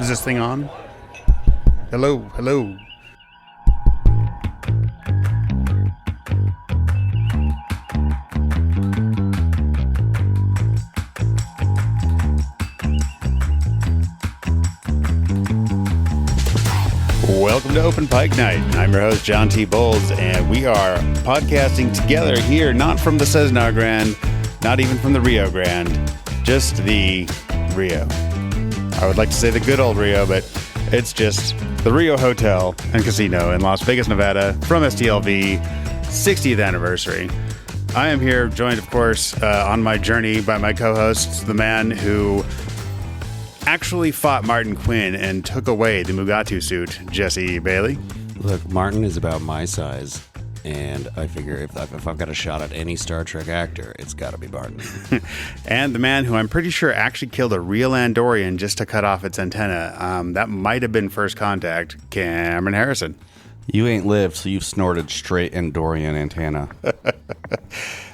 Is this thing on? Hello, hello. Welcome to Open Pike Night. I'm your host, John T. Bowles, and we are podcasting together here, not from the Cesnar Grande, not even from the Rio Grande, just the Rio. I would like to say the good old Rio, but it's just the Rio Hotel and Casino in Las Vegas, Nevada, from STLV 60th anniversary. I am here joined, of course, on my journey by my co-hosts, the man who actually fought Martin Quinn and took away the Mugatu suit, Jesse Bailey. Look, Martin is about my size, and I figure if I've got a shot at any Star Trek actor, it's got to be Martin. And the man who I'm pretty sure actually killed a real Andorian just to cut off its antenna. That might have been First Contact, Cameron Harrison. You ain't lived, so you've snorted straight Andorian antenna.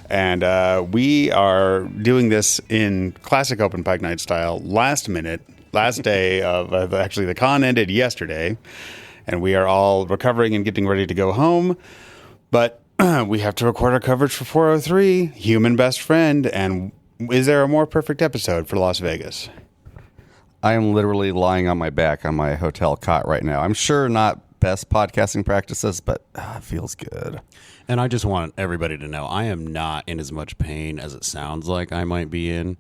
And we are doing this in classic Open Pike Night style, last day of actually the con ended yesterday, and we are all recovering and getting ready to go home. But we have to record our coverage for 403, Human Best Friend, and is there a more perfect episode for Las Vegas? I am literally lying on my back on my hotel cot right now. I'm sure not best podcasting practices, but it feels good. And I just want everybody to know I am not in as much pain as it sounds like I might be in,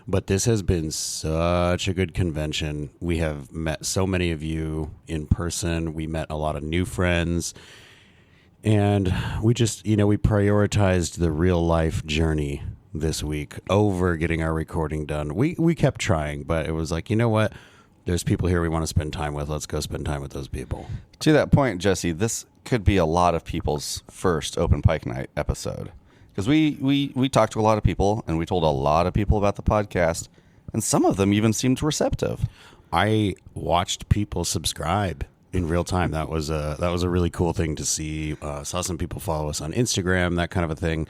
but this has been such a good convention. We have met so many of you in person. We met a lot of new friends, and we just, we prioritized the real life journey this week over getting our recording done. We kept trying, but it was like, you know what? There's people here we want to spend time with. Let's go spend time with those people. To that point, Jesse, this could be a lot of people's first Open Pike Night episode. Because we talked to a lot of people, and we told a lot of people about the podcast, and some of them even seemed receptive. I watched people subscribe in real time. That was a really cool thing to see. Saw some people follow us on Instagram, that kind of a thing.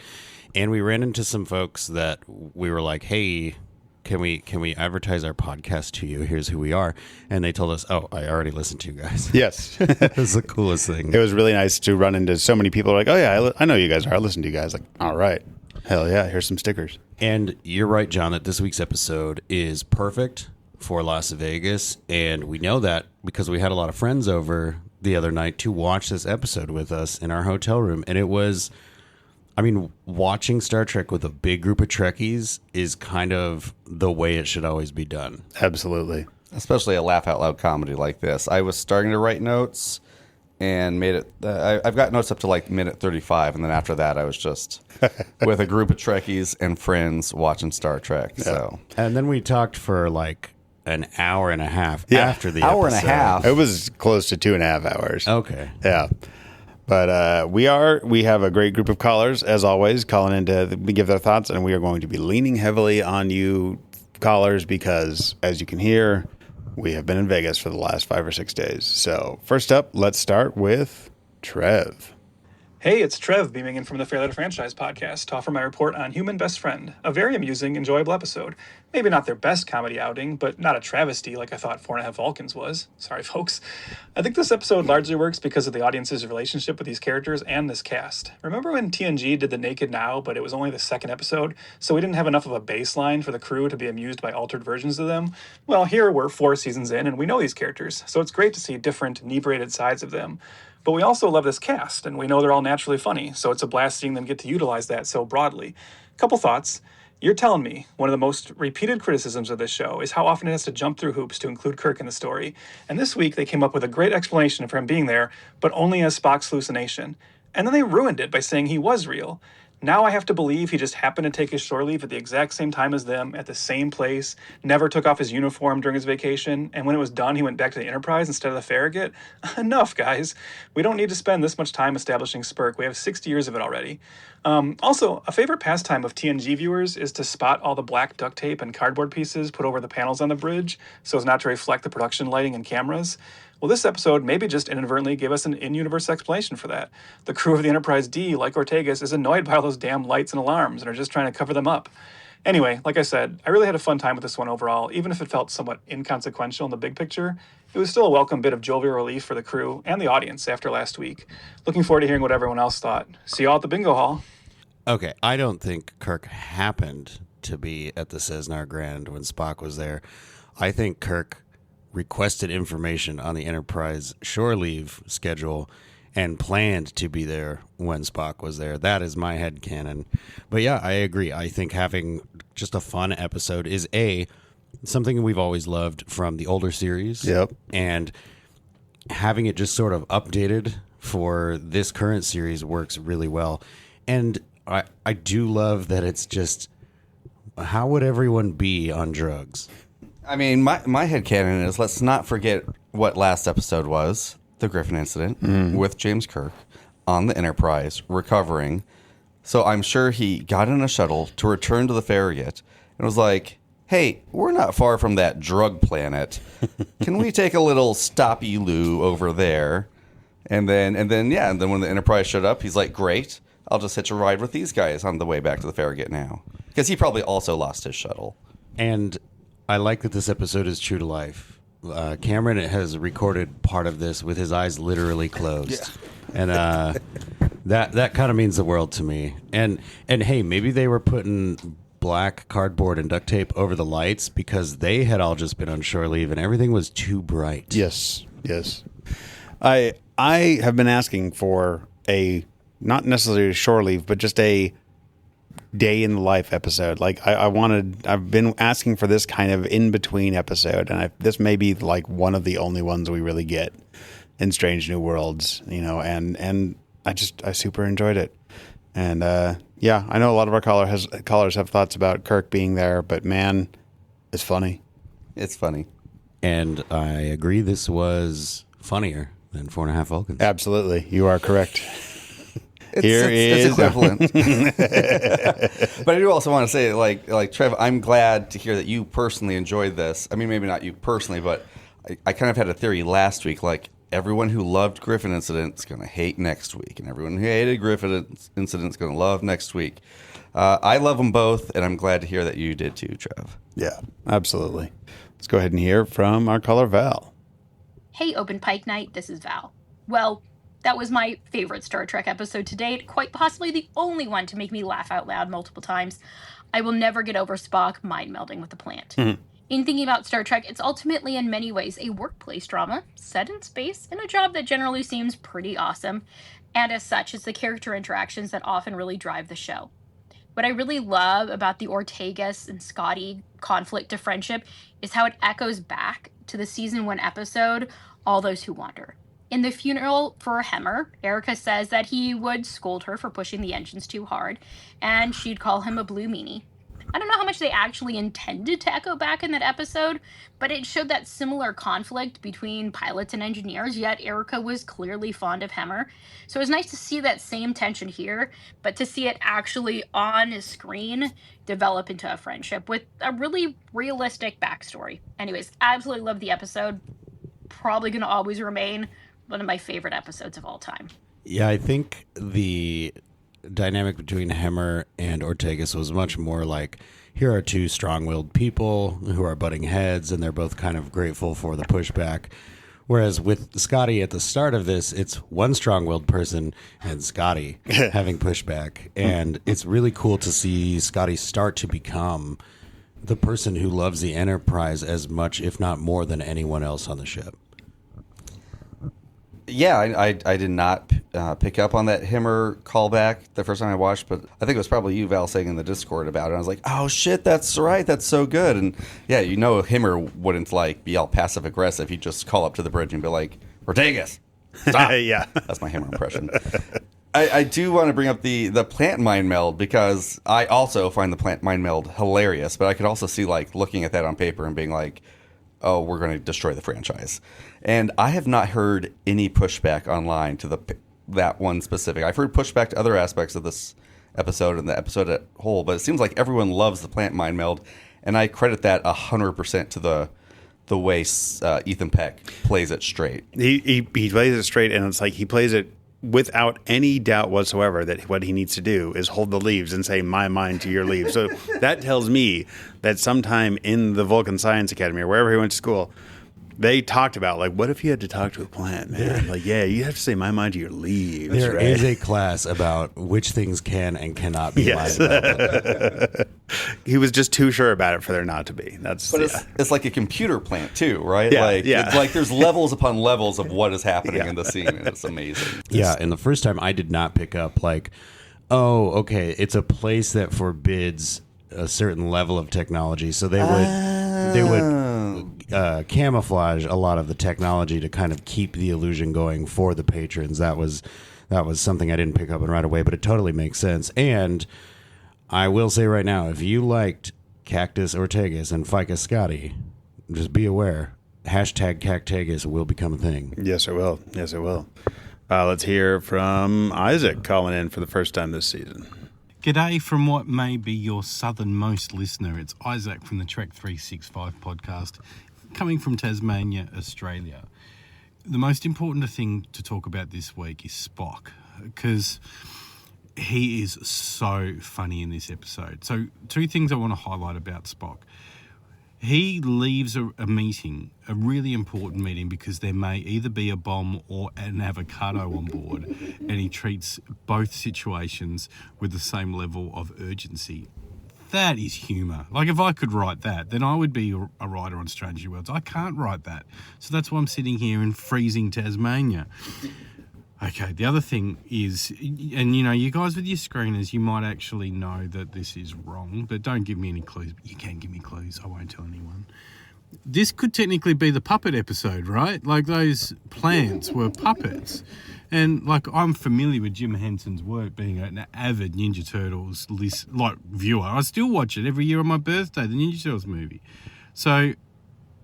And we ran into some folks that we were like, hey, Can we advertise our podcast to you? Here's who we are. And they told us, oh, I already listened to you guys. Yes. It was the coolest thing. It was really nice to run into so many people like, oh, yeah, I know you guys are. I listen to you guys. Like, all right. Hell yeah. Here's some stickers. And you're right, John, that this week's episode is perfect for Las Vegas. And we know that because we had a lot of friends over the other night to watch this episode with us in our hotel room. And it was... watching Star Trek with a big group of Trekkies is kind of the way it should always be done. Absolutely. Especially a laugh-out-loud comedy like this. I was starting to write notes and made it... I've got notes up to like minute 35, and then after that I was just with a group of Trekkies and friends watching Star Trek. Yeah. So, and then we talked for like an hour and a half after the hour episode. And a half. It was close to 2.5 hours. Okay. Yeah. But we have a great group of callers, as always, calling in to give their thoughts, and we are going to be leaning heavily on you callers because, as you can hear, we have been in Vegas for the last 5 or 6 days. So first up, let's start with Trev. Hey, it's Trev beaming in from the Fair Letter Franchise podcast to offer my report on Human Best Friend, a very amusing, enjoyable episode. Maybe not their best comedy outing, but not a travesty like I thought 4.5 Vulcans was. Sorry, folks. I think this episode largely works because of the audience's relationship with these characters and this cast. Remember when TNG did The Naked Now, but it was only the second episode, so we didn't have enough of a baseline for the crew to be amused by altered versions of them? Well, here we're 4 seasons in, and we know these characters, so it's great to see different, inebriated sides of them. But we also love this cast, and we know they're all naturally funny, so it's a blast seeing them get to utilize that so broadly. Couple thoughts. You're telling me one of the most repeated criticisms of this show is how often it has to jump through hoops to include Kirk in the story. And this week they came up with a great explanation for him being there, but only as Spock's hallucination. And then they ruined it by saying he was real. Now I have to believe he just happened to take his shore leave at the exact same time as them, at the same place, never took off his uniform during his vacation, and when it was done, he went back to the Enterprise instead of the Farragut? Enough, guys. We don't need to spend this much time establishing Spirk. We have 60 years of it already. Also, a favorite pastime of TNG viewers is to spot all the black duct tape and cardboard pieces put over the panels on the bridge so as not to reflect the production lighting and cameras. Well, this episode maybe just inadvertently gave us an in-universe explanation for that. The crew of the Enterprise D, like Ortegas, is annoyed by all those damn lights and alarms and are just trying to cover them up. Anyway, like I said, I really had a fun time with this one overall. Even if it felt somewhat inconsequential in the big picture, it was still a welcome bit of jovial relief for the crew and the audience after last week. Looking forward to hearing what everyone else thought. See y'all at the bingo hall. Okay, I don't think Kirk happened to be at the Cessna Grand when Spock was there. I think Kirk requested information on the Enterprise shore leave schedule and planned to be there when Spock was there. That is my headcanon. But yeah, I agree. I think having just a fun episode is something we've always loved from the older series. Yep. And having it just sort of updated for this current series works really well. And I do love that it's just, how would everyone be on drugs? I mean, my headcanon is, let's not forget what last episode was. The Griffin incident with James Kirk on the Enterprise recovering. So I'm sure he got in a shuttle to return to the Farragut and was like, hey, we're not far from that drug planet. Can we take a little stoppy-loo over there? And then when the Enterprise showed up, he's like, great, I'll just hitch a ride with these guys on the way back to the Farragut now. Because he probably also lost his shuttle. And I like that this episode is true to life. Cameron has recorded part of this with his eyes literally closed, and that kind of means the world to me. And hey, maybe they were putting black cardboard and duct tape over the lights because they had all just been on shore leave and everything was too bright. Yes. I have been asking for a, not necessarily a shore leave, but just a day in the life episode. Like I've been asking for this kind of in between episode, and this may be like one of the only ones we really get in Strange New Worlds, and I super enjoyed it. And I know a lot of our callers have thoughts about Kirk being there, but man, it's funny. It's funny. And I agree, this was funnier than 4.5 Vulcans. Absolutely. You are correct. It's equivalent. But I do also want to say, like Trev, I'm glad to hear that you personally enjoyed this. I mean, maybe not you personally, but I kind of had a theory last week, like everyone who loved Griffin Incident is going to hate next week, and everyone who hated Griffin Incident is going to love next week. I love them both, and I'm glad to hear that you did too, Trev. Yeah, absolutely. Let's go ahead and hear from our caller, Val. Hey, Open Pike Night, this is Val. Well, that was my favorite Star Trek episode to date, quite possibly the only one to make me laugh out loud multiple times. I will never get over Spock mind-melding with the plant. Mm-hmm. In thinking about Star Trek, it's ultimately in many ways a workplace drama, set in space, in a job that generally seems pretty awesome, and as such, it's the character interactions that often really drive the show. What I really love about the Ortegas and Scotty conflict to friendship is how it echoes back to the season 1 episode, All Those Who Wander. In the funeral for Hemmer, Erica says that he would scold her for pushing the engines too hard, and she'd call him a blue meanie. I don't know how much they actually intended to echo back in that episode, but it showed that similar conflict between pilots and engineers, yet Erica was clearly fond of Hemmer. So it was nice to see that same tension here, but to see it actually on screen develop into a friendship with a really realistic backstory. Anyways, absolutely love the episode. Probably going to always remain one of my favorite episodes of all time. Yeah, I think the dynamic between Hemmer and Ortegas was much more like, here are two strong-willed people who are butting heads, and they're both kind of grateful for the pushback. Whereas with Scotty at the start of this, it's one strong-willed person and Scotty having pushback. And it's really cool to see Scotty start to become the person who loves the Enterprise as much, if not more, than anyone else on the ship. Yeah, I did not pick up on that Hemmer callback the first time I watched, but I think it was probably you, Val, saying in the Discord about it. I was like, oh, shit, that's right. That's so good. And yeah, Hemmer wouldn't be all passive-aggressive. He'd just call up to the bridge and be like, Ortegas, stop. Yeah. That's my Hemmer impression. I do want to bring up the plant mind meld because I also find the plant mind meld hilarious, but I could also see looking at that on paper and being like, oh, we're going to destroy the franchise. And I have not heard any pushback online to that one specific. I've heard pushback to other aspects of this episode and the episode as a whole, but it seems like everyone loves the plant mind meld, and I credit that 100% to the way Ethan Peck plays it straight. He plays it straight, and it's like he plays it without any doubt whatsoever that what he needs to do is hold the leaves and say, my mind to your leaves. So that tells me that sometime in the Vulcan Science Academy or wherever he went to school, they talked about, like, what if you had to talk to a plant, man? Like, yeah, you have to say my mind to your leaves. There right? is a class about which things can and cannot be Yes. lied about. He was just too sure about it for there not to be. That's But it's like a computer plant too, right? Yeah, like, yeah. It's like there's levels upon levels of what is happening Yeah. in the scene, and it's amazing. Yeah, and the first time I did not pick up, like, oh, okay, it's a place that forbids a certain level of technology, so they would camouflage a lot of the technology to kind of keep the illusion going for the patrons. That was something I didn't pick up on right away, but it totally makes sense. And I will say right now, if you liked Cactus Ortegas and Ficus Scotti, just be aware, hashtag Cactagus will become a thing. Yes, it will. Yes, it will. Let's hear from Isaac calling in for the first time this season. G'day from what may be your southernmost listener. It's Isaac from the Trek 365 podcast, coming from Tasmania, Australia. The most important thing to talk about this week is Spock, because he is so funny in this episode. So 2 things I want to highlight about Spock. He leaves a meeting, a really important meeting, because there may either be a bomb or an avocado on board, and he treats both situations with the same level of urgency. That is humour. Like, if I could write that, then I would be a writer on Stranger Worlds. I can't write that. So that's why I'm sitting here in freezing Tasmania. Okay, the other thing is, and you know, you guys with your screeners, you might actually know that this is wrong, but don't give me any clues. But you can give me clues. I won't tell anyone. This could technically be the puppet episode, right? Like, those plants were puppets. And, like, I'm familiar with Jim Henson's work, being an avid Ninja Turtles viewer. I still watch it every year on my birthday, the Ninja Turtles movie. So,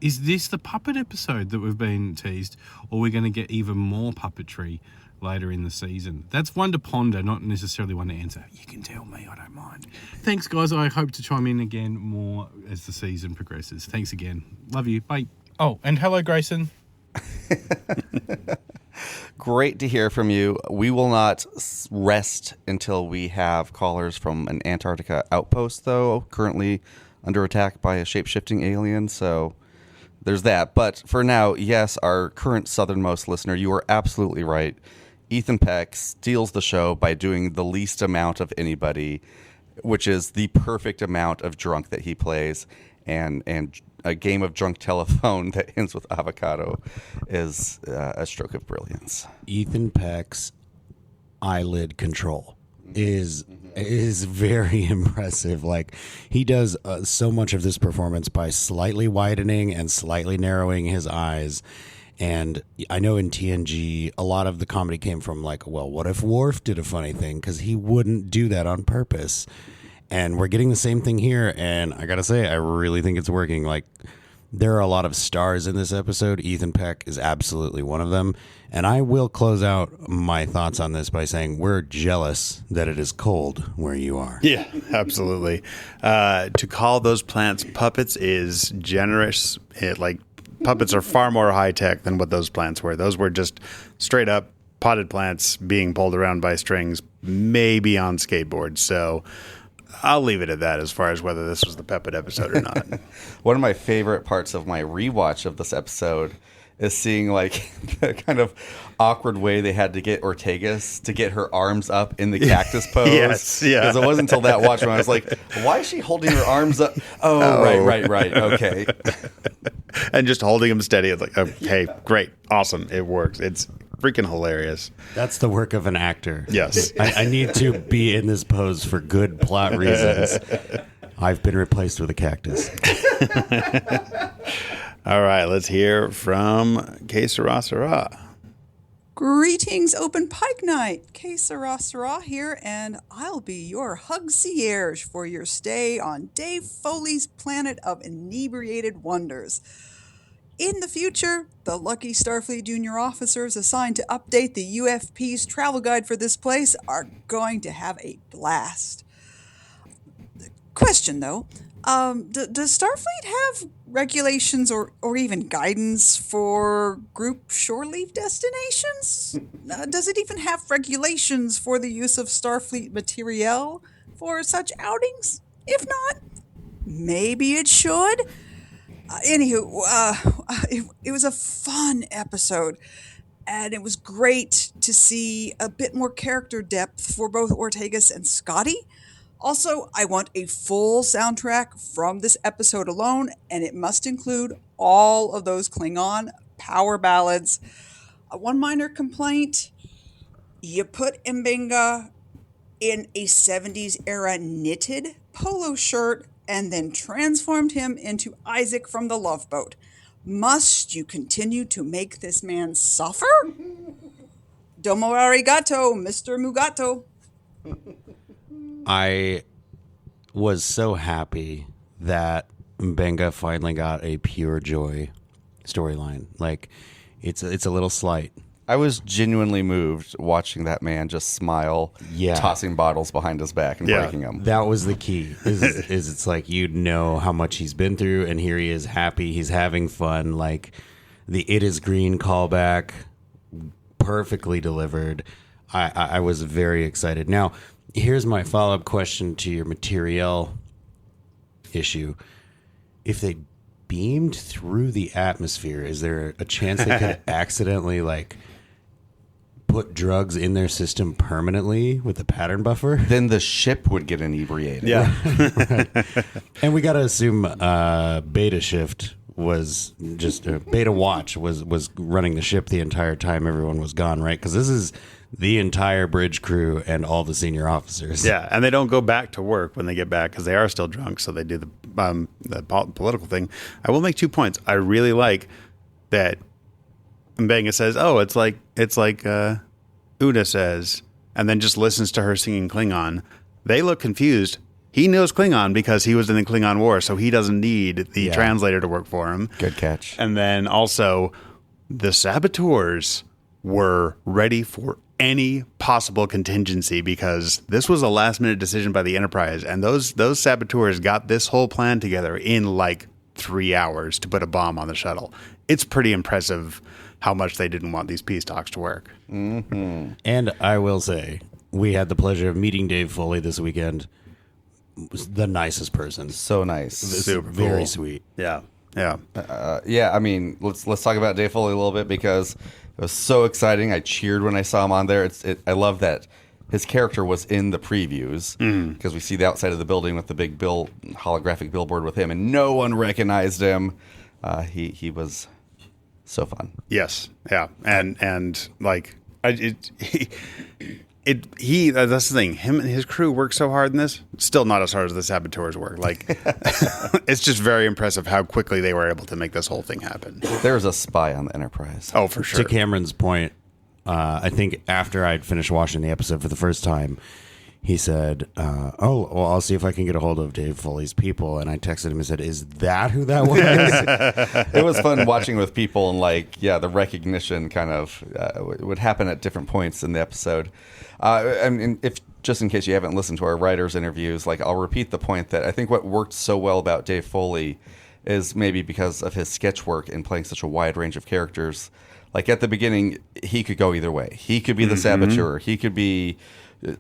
is this the puppet episode that we've been teased, or are we going to get even more puppetry later in the season? That's one to ponder, not necessarily one to answer. You can tell me, I don't mind. Thanks, guys. I hope to chime in again more as the season progresses. Thanks again. Love you. Bye. Oh, and hello, Grayson. Great to hear from you. We will not rest until we have callers from an Antarctica outpost, though, currently under attack by a shape-shifting alien, so there's that. But for now, yes, our current southernmost listener, you are absolutely right. Ethan Peck steals the show by doing the least amount of anybody, which is the perfect amount of drunk that he plays, and a game of drunk telephone that ends with avocado is a stroke of brilliance. Ethan Peck's eyelid control is very impressive. Like, he does so much of this performance by slightly widening and slightly narrowing his eyes. And I know in TNG, a lot of the comedy came from, like, well, what if Worf did a funny thing? Because he wouldn't do that on purpose. And we're getting the same thing here. And I got to say, I really think it's working. Like, there are a lot of stars in this episode. Ethan Peck is absolutely one of them. And I will close out my thoughts on this by saying we're jealous that it is cold where you are. Yeah, absolutely. To call those plants puppets is generous. Puppets are far more high tech than what those plants were. Those were just straight up potted plants being pulled around by strings, maybe on skateboards. So I'll leave it at that as far as whether this was the puppet episode or not. One of my favorite parts of my rewatch of this episode is seeing, like, the kind of awkward way they had to get Ortegas to get her arms up in the cactus pose. Yes, yeah. Because it wasn't until that watch when I was like, why is she holding her arms up? Oh. Right. Okay. And just holding them steady. It's like, okay, great, awesome, it works. It's freaking hilarious. That's the work of an actor. Yes. I need to be in this pose for good plot reasons. I've been replaced with a cactus. All right, let's hear from Que Sera Sera. Greetings, Open Pike Night. Que Sera Sera here, and I'll be your concierge for your stay on Dave Foley's planet of inebriated wonders. In the future, the lucky Starfleet junior officers assigned to update the UFP's travel guide for this place are going to have a blast. Question though, does Starfleet have regulations or even guidance for group shore leave destinations? Does it even have regulations for the use of Starfleet materiel for such outings? If not, maybe it should. It was a fun episode, and it was great to see a bit more character depth for both Ortegas and Scotty. Also, I want a full soundtrack from this episode alone, and it must include all of those Klingon power ballads. One minor complaint, you put Mbenga in a 70s era knitted polo shirt and then transformed him into Isaac from the Love Boat. Must you continue to make this man suffer? Domo arigato, Mr. Mugato. I was so happy that Mbenga finally got a pure joy storyline. Like, it's a little slight. I was genuinely moved watching that man just smile, tossing bottles behind his back and breaking them. That was the key. Is it's like, you know how much he's been through, and here he is happy. He's having fun. Like, the It Is Green callback, perfectly delivered. I was very excited. Now, here's my follow-up question to your materiel issue. If they beamed through the atmosphere, is there a chance they could accidentally, like, put drugs in their system permanently with the pattern buffer? Then the ship would get inebriated. Yeah. And we got to assume Beta Shift was just Beta Watch was running the ship the entire time everyone was gone, right? Because this is the entire bridge crew and all the senior officers. Yeah, and they don't go back to work when they get back because they are still drunk, so they do the political thing. I will make 2 points. I really like that Mbenga says, "Oh, it's like Una says," and then just listens to her singing Klingon. They look confused. He knows Klingon because he was in the Klingon War, so he doesn't need the translator to work for him. Good catch. And then also, the saboteurs were ready for any possible contingency because this was a last-minute decision by the Enterprise, and those saboteurs got this whole plan together in like 3 hours to put a bomb on the shuttle. It's pretty impressive how much they didn't want these peace talks to work. Mm-hmm. And I will say, we had the pleasure of meeting Dave Foley this weekend. The nicest person. So nice. Super Very cool. sweet. Yeah. Yeah. I mean, let's talk about Dave Foley a little bit because it was so exciting. I cheered when I saw him on there. I love that his character was in the previews because we see the outside of the building with the big holographic billboard with him, and no one recognized him. He was so fun. Yes. Yeah. And like, that's the thing. Him and his crew work so hard in this. Still not as hard as the saboteurs work. Like, it's just very impressive how quickly they were able to make this whole thing happen. There's a spy on the Enterprise. Oh, for sure. To Cameron's point, I think after I'd finished watching the episode for the first time, he said, I'll see if I can get a hold of Dave Foley's people. And I texted him and said, is that who that was? It was fun watching with people, and the recognition kind of would happen at different points in the episode. I mean, if just in case you haven't listened to our writers' interviews, I'll repeat the point that I think what worked so well about Dave Foley is maybe because of his sketch work in playing such a wide range of characters. Like at the beginning, he could go either way. He could be the saboteur. He could be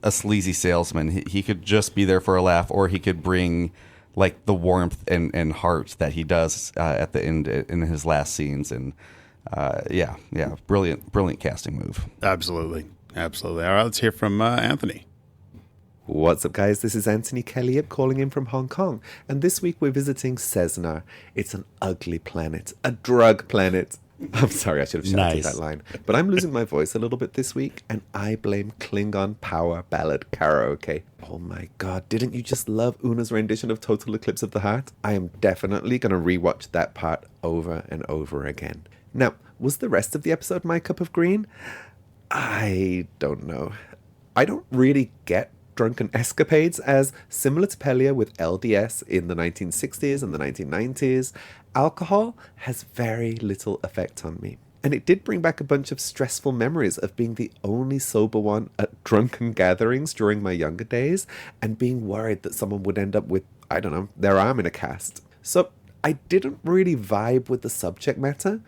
a sleazy salesman. He could just be there for a laugh, or he could bring the warmth and heart that he does at the end in his last scenes. And brilliant casting move. Absolutely. All right, let's hear from Anthony. What's up, guys? This is Anthony Kellyep calling in from Hong Kong, and this week we're visiting Cesnar. It's an ugly planet, a drug planet. I'm sorry, I should have shouted that line. But I'm losing my voice a little bit this week, and I blame Klingon power ballad karaoke. Oh my god, didn't you just love Una's rendition of Total Eclipse of the Heart? I am definitely going to rewatch that part over and over again. Now, was the rest of the episode my cup of green? I don't know. I don't really get drunken escapades, as similar to Pelia with LDS in the 1960s and the 1990s, alcohol has very little effect on me. And it did bring back a bunch of stressful memories of being the only sober one at drunken gatherings during my younger days and being worried that someone would end up with I don't know, their arm in a cast. So I didn't really vibe with the subject matter,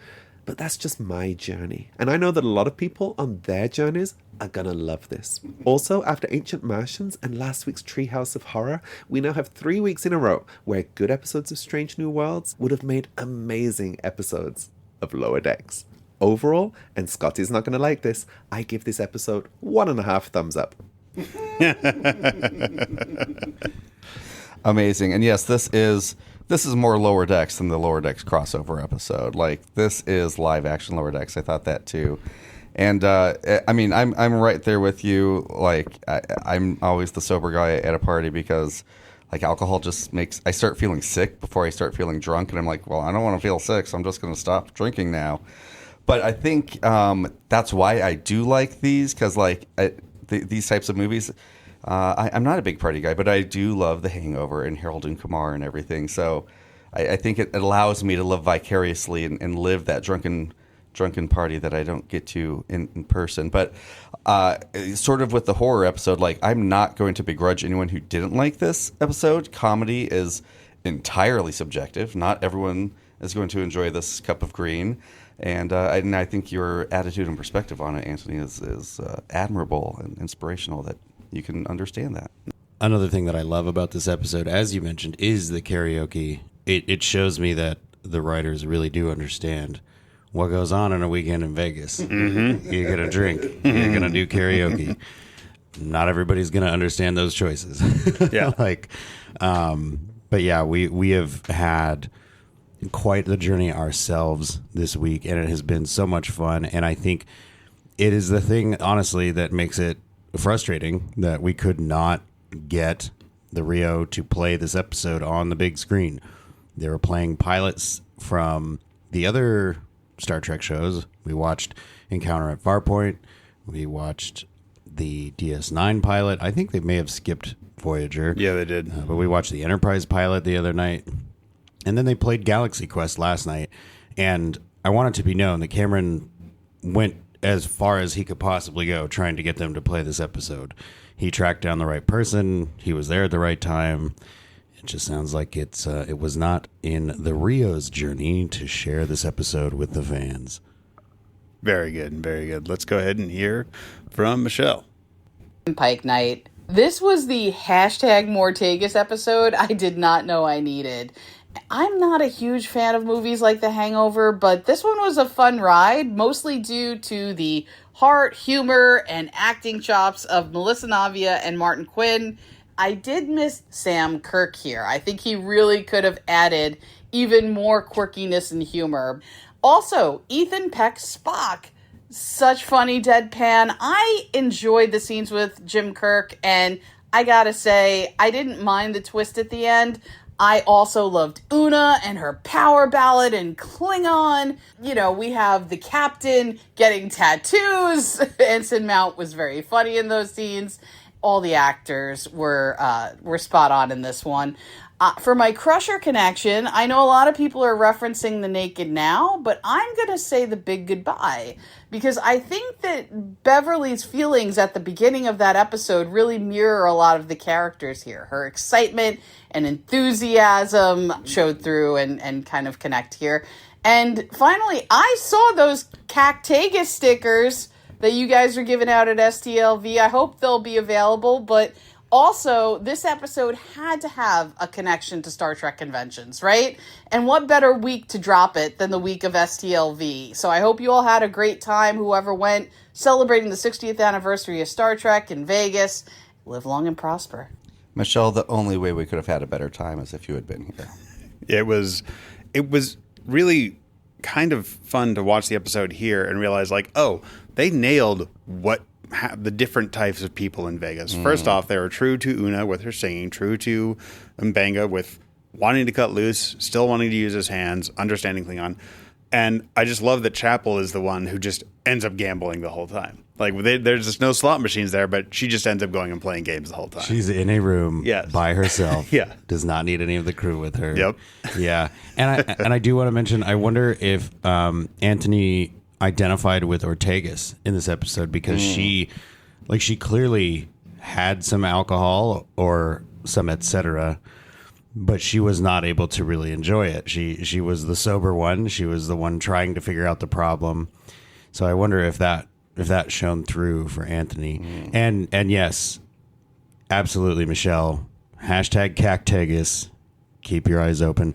but that's just my journey. And I know that a lot of people on their journeys are gonna love this. Also, after Ancient Martians and last week's Treehouse of Horror, we now have 3 weeks in a row where good episodes of Strange New Worlds would have made amazing episodes of Lower Decks. Overall, and Scotty's not gonna like this, I give this episode 1.5 thumbs up. Amazing. And yes, this is more Lower Decks than the Lower Decks crossover episode. Like, this is live action Lower Decks. I thought that too. And I mean, I'm right there with you. Like, I'm always the sober guy at a party because, like, alcohol just makes I start feeling sick before I start feeling drunk, and I'm like, well, I don't want to feel sick, so I'm just going to stop drinking now. But I think that's why I do like these, because like these types of movies. I'm not a big party guy, but I do love The Hangover and Harold and Kumar and everything. So I think it allows me to live vicariously and live that drunken party that I don't get to in person. But sort of with the horror episode, like, I'm not going to begrudge anyone who didn't like this episode. Comedy is entirely subjective. Not everyone is going to enjoy this cup of green. And I think your attitude and perspective on it, Anthony, is admirable and inspirational, that you can understand that. Another thing that I love about this episode, as you mentioned, is the karaoke. It shows me that the writers really do understand what goes on in a weekend in Vegas. Mm-hmm. You're going to drink. You're going to do karaoke. Not everybody's going to understand those choices. Yeah. But yeah, we have had quite the journey ourselves this week, and it has been so much fun. And I think it is the thing, honestly, that makes it frustrating that we could not get the Rio to play this episode on the big screen. They were playing pilots from the other Star Trek shows. We watched Encounter at Farpoint. We watched the DS9 pilot. I think they may have skipped Voyager. Yeah, they did. But we watched the Enterprise pilot the other night. And then they played Galaxy Quest last night. And I want it to be known that Cameron went as far as he could possibly go trying to get them to play this episode. He tracked down the right person. He was there at the right time. It just sounds like it was not in the Rio's journey to share this episode with the fans. Very good, very good. Let's go ahead and hear from Michelle. Pike Night. This was the hashtag Mortagus episode I did not know I needed. I'm not a huge fan of movies like The Hangover, but this one was a fun ride, mostly due to the heart, humor, and acting chops of Melissa Navia and Martin Quinn. I did miss Sam Kirk here. I think he really could have added even more quirkiness and humor. Also, Ethan Peck's Spock. Such funny deadpan. I enjoyed the scenes with Jim Kirk, and I gotta say, I didn't mind the twist at the end. I also loved Una and her power ballad and Klingon. You know, we have the captain getting tattoos. Ensign Mount was very funny in those scenes. All the actors were spot on in this one. For my Crusher connection, I know a lot of people are referencing The Naked Now, but I'm going to say The Big Goodbye, because I think that Beverly's feelings at the beginning of that episode really mirror a lot of the characters here. Her excitement and enthusiasm showed through and kind of connect here. And finally, I saw those Cactagus stickers that you guys are giving out at STLV. I hope they'll be available, but also, this episode had to have a connection to Star Trek conventions, right? And what better week to drop it than the week of STLV? So I hope you all had a great time, whoever went, celebrating the 60th anniversary of Star Trek in Vegas. Live long and prosper. Michelle, the only way we could have had a better time is if you had been here. It was really kind of fun to watch the episode here and realize, like, oh, they nailed the different types of people in Vegas. First off, they were true to Una with her singing, true to M'Benga with wanting to cut loose, still wanting to use his hands, understanding Klingon. And I just love that Chapel is the one who just ends up gambling the whole time. Like, there's just no slot machines there, but she just ends up going and playing games the whole time. She's in a room by herself. Yeah. Does not need any of the crew with her. Yep. Yeah. And I do want to mention, I wonder if Anthony identified with Ortegas in this episode, because she clearly had some alcohol or some etc. but she was not able to really enjoy it. She was the sober one. She was the one trying to figure out the problem. So I wonder if that shone through for Anthony. And yes, absolutely, Michelle. Hashtag Cactagus. Keep your eyes open.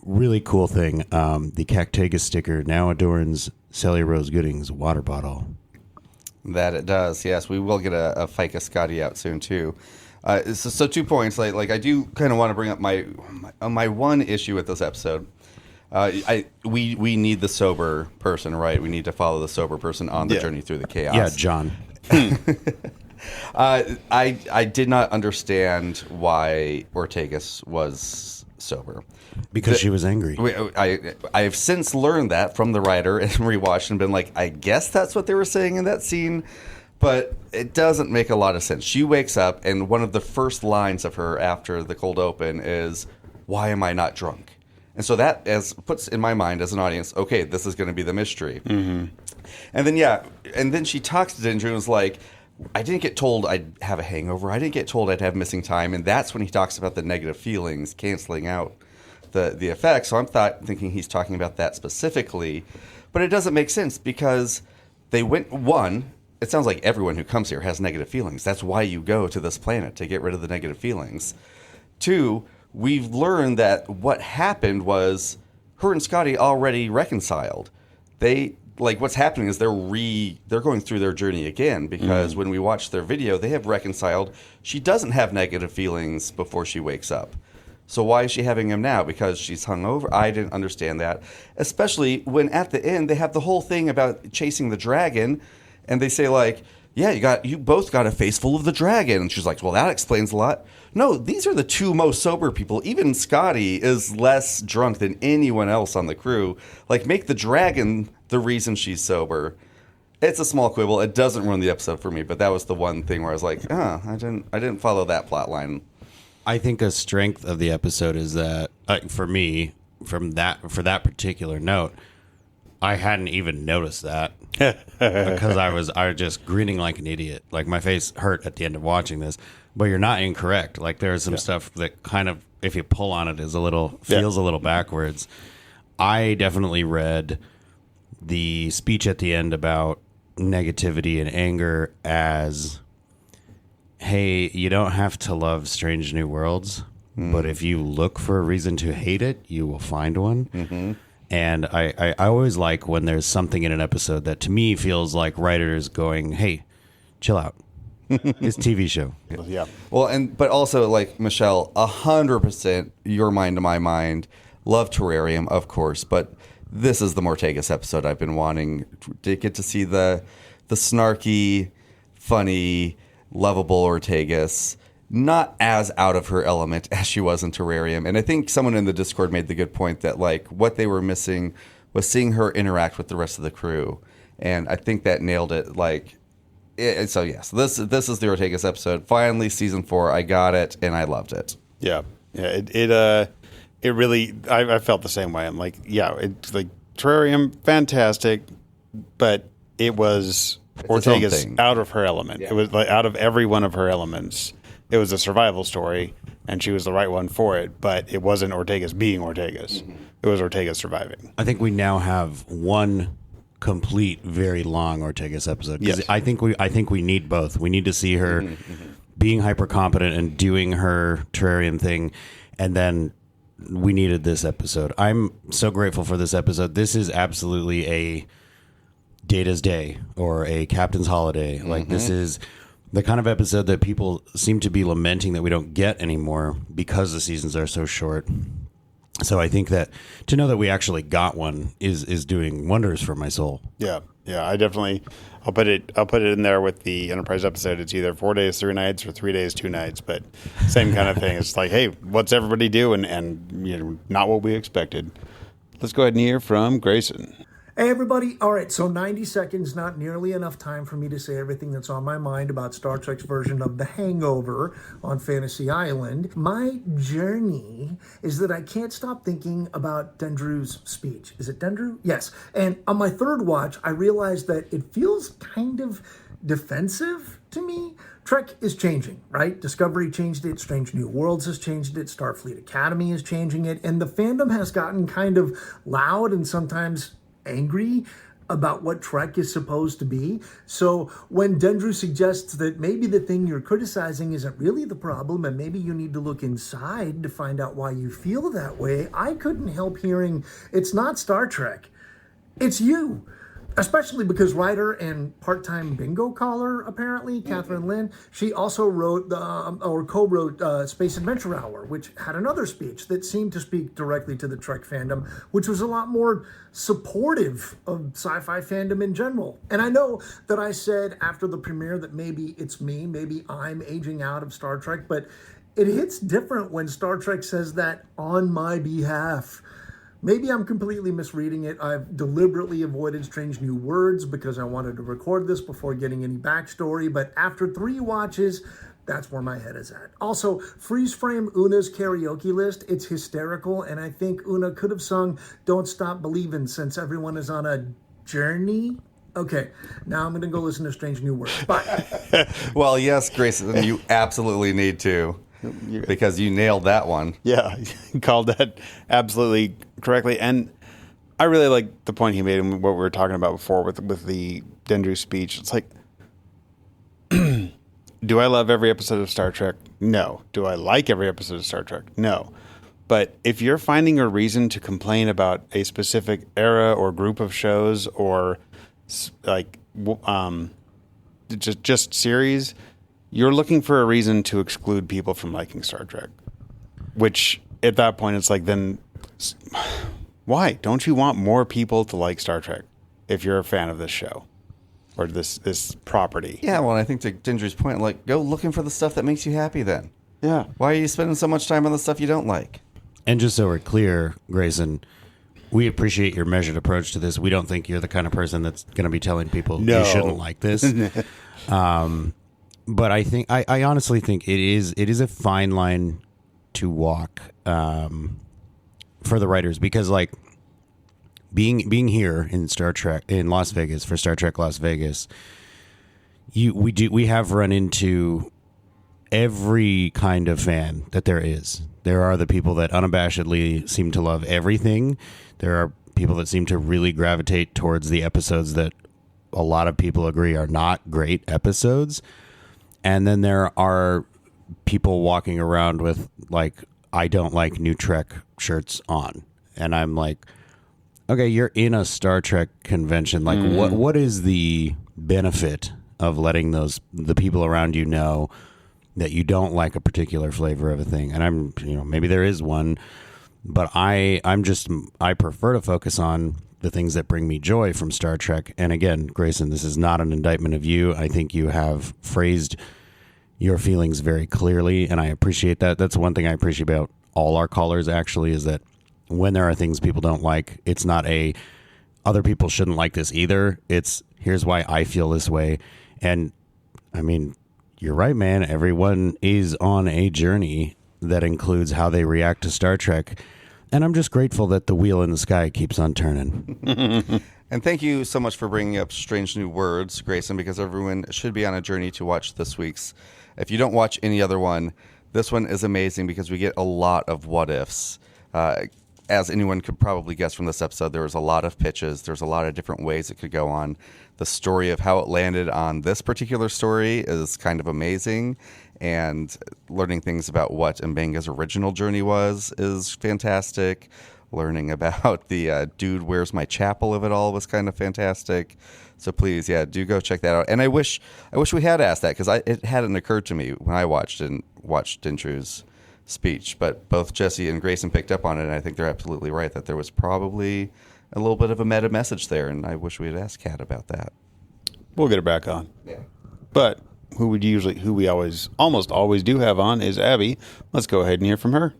Really cool thing. The Cactagus sticker now adorns Sally Rose Gooding's water bottle. That it does, yes. We will get a FICA Scotty out soon, too. So 2 points. Like I do kind of want to bring up my one issue with this episode. We need the sober person, right? We need to follow the sober person on the journey through the chaos. Yeah, John. I did not understand why Ortegas was sober. Because she was angry. I have since learned that from the writer and rewatched and been like, I guess that's what they were saying in that scene, but it doesn't make a lot of sense. She wakes up and one of the first lines of her after the cold open is, "Why am I not drunk?" And so that puts in my mind as an audience, okay, this is going to be the mystery. Mm-hmm. And then she talks to Ginger and was like, I didn't get told I'd have a hangover. I didn't get told I'd have missing time. And that's when he talks about the negative feelings canceling out the effects. So I'm thinking he's talking about that specifically. But it doesn't make sense because they went, one, it sounds like everyone who comes here has negative feelings. That's why you go to this planet, to get rid of the negative feelings. Two, we've learned that what happened was her and Scotty already reconciled. What's happening is they're going through their journey again because when we watch their video, they have reconciled. She doesn't have negative feelings before she wakes up. So why is she having them now? Because she's hungover? I didn't understand that. Especially when at the end they have the whole thing about chasing the dragon, and they say like, "Yeah, you both got a face full of the dragon." And she's like, "Well, that explains a lot." No, these are the two most sober people. Even Scotty is less drunk than anyone else on the crew. Like, make the dragon the reason she's sober. It's a small quibble. It doesn't ruin the episode for me, but that was the one thing where I was like, I didn't follow that plot line. I think a strength of the episode is that, for me, for that particular note, I hadn't even noticed that because I was just grinning like an idiot. Like, my face hurt at the end of watching this. But you're not incorrect. Like, there's some stuff that kind of, if you pull on it, feels a little backwards. I definitely read the speech at the end about negativity and anger as, hey, you don't have to love Strange New Worlds, but if you look for a reason to hate it, you will find one. Mm-hmm. And I always like when there's something in an episode that to me feels like writers going, hey, chill out. It's a TV show. Yeah. Well, but also, like, Michelle, 100% your mind to my mind. Love Terrarium, of course, but this is the Mortegas episode I've been wanting to get to see the snarky, funny, lovable Ortegas, not as out of her element as she was in Terrarium. And I think someone in the Discord made the good point that, like, what they were missing was seeing her interact with the rest of the crew. And I think that nailed it. So yes, this is the Ortegas episode. Finally, season 4. I got it, and I loved it. Yeah. It really. I felt the same way. I'm like, it's like Terrarium, fantastic, but it was Ortegas out of her element. Yeah. It was like out of every one of her elements. It was a survival story, and she was the right one for it. But it wasn't Ortegas being Ortegas. Mm-hmm. It was Ortegas surviving. I think we now have one complete, very long Ortegas episode. Yes. I think we need both. We need to see her being hyper competent and doing her terrarium thing, and then we needed this episode. I'm so grateful for this episode. This is absolutely a Data's Day or a Captain's Holiday. Like, this is the kind of episode that people seem to be lamenting that we don't get anymore because the seasons are so short. So I think that to know that we actually got one is doing wonders for my soul. Yeah. I definitely, I'll put it in there with the Enterprise episode. It's either 4 days, 3 nights, or 3 days, 2 nights. But same kind of thing. It's like, hey, what's everybody do? And not what we expected. Let's go ahead and hear from Grayson. Hey, everybody. All right, so 90 seconds, not nearly enough time for me to say everything that's on my mind about Star Trek's version of The Hangover on Fantasy Island. My journey is that I can't stop thinking about Dendru's speech. Is it Dendru? Yes. And on my third watch, I realized that it feels kind of defensive to me, Trek is changing, right? Discovery changed it, Strange New Worlds has changed it, Starfleet Academy is changing it, and the fandom has gotten kind of loud and sometimes angry about what Trek is supposed to be. So when Dendru suggests that maybe the thing you're criticizing isn't really the problem and maybe you need to look inside to find out why you feel that way, I couldn't help hearing it's not Star Trek, it's you. Especially because writer and part-time bingo caller, apparently, Catherine Lynn, she also wrote or co-wrote Space Adventure Hour, which had another speech that seemed to speak directly to the Trek fandom, which was a lot more supportive of sci-fi fandom in general. And I know that I said after the premiere that maybe it's me, maybe I'm aging out of Star Trek, but it hits different when Star Trek says that on my behalf. Maybe I'm completely misreading it. I've deliberately avoided Strange New Worlds because I wanted to record this before getting any backstory, but after 3 watches, that's where my head is at. Also, freeze frame Una's karaoke list. It's hysterical, and I think Una could have sung Don't Stop Believin' since everyone is on a journey. Okay, now I'm going to go listen to Strange New Worlds. Bye. Well, yes, Grayson, you absolutely need to. Because you nailed that one. Yeah, you called that absolutely correctly. And I really like the point he made and what we were talking about before with the Dendru speech. It's like, do I love every episode of Star Trek? No. Do I like every episode of Star Trek? No. But if you're finding a reason to complain about a specific era or group of shows or like just series, you're looking for a reason to exclude people from liking Star Trek, which at that point it's like, then why don't you want more people to like Star Trek if you're a fan of this show or this property? Yeah, well, I think to Dendru's point, like, go looking for the stuff that makes you happy then. Yeah. Why are you spending so much time on the stuff you don't like? And just so we're clear, Grayson, we appreciate your measured approach to this. We don't think you're the kind of person that's going to be telling people you shouldn't like this. But I honestly think it is a fine line to walk for the writers, because like being here in Star Trek in Las Vegas for Star Trek Las Vegas, we have run into every kind of fan that there is. There are the people that unabashedly seem to love everything. There are people that seem to really gravitate towards the episodes that a lot of people agree are not great episodes. And then there are people walking around with, like, I don't like new Trek shirts on. And I'm like, okay, you're in a Star Trek convention. Like, what is the benefit of letting the people around you know that you don't like a particular flavor of a thing? And maybe there is one, but I prefer to focus on the things that bring me joy from Star Trek. And again, Grayson, this is not an indictment of you. I think you have phrased your feelings very clearly, and I appreciate that. That's one thing I appreciate about all our callers, actually, is that when there are things people don't like, it's not other people shouldn't like this either. It's here's why I feel this way. And I mean, you're right, man. Everyone is on a journey that includes how they react to Star Trek. And I'm just grateful that the wheel in the sky keeps on turning. And thank you so much for bringing up Strange New Worlds, Grayson, because everyone should be on a journey to watch this week's. If you don't watch any other one, this one is amazing because we get a lot of what ifs. As anyone could probably guess from this episode, there was a lot of pitches. There's a lot of different ways it could go on. The story of how it landed on this particular story is kind of amazing. And learning things about what Mbenga's original journey was is fantastic. Learning about the Dude, Where's My Chapel of it all was kind of fantastic. So please, yeah, do go check that out. And I wish we had asked that because it hadn't occurred to me when I watched Dendru's speech. But both Jesse and Grayson picked up on it, and I think they're absolutely right that there was probably a little bit of a meta message there, and I wish we had asked Kat about that. We'll get her back on. Yeah. But who we almost always do have on is Abby. Let's go ahead and hear from her.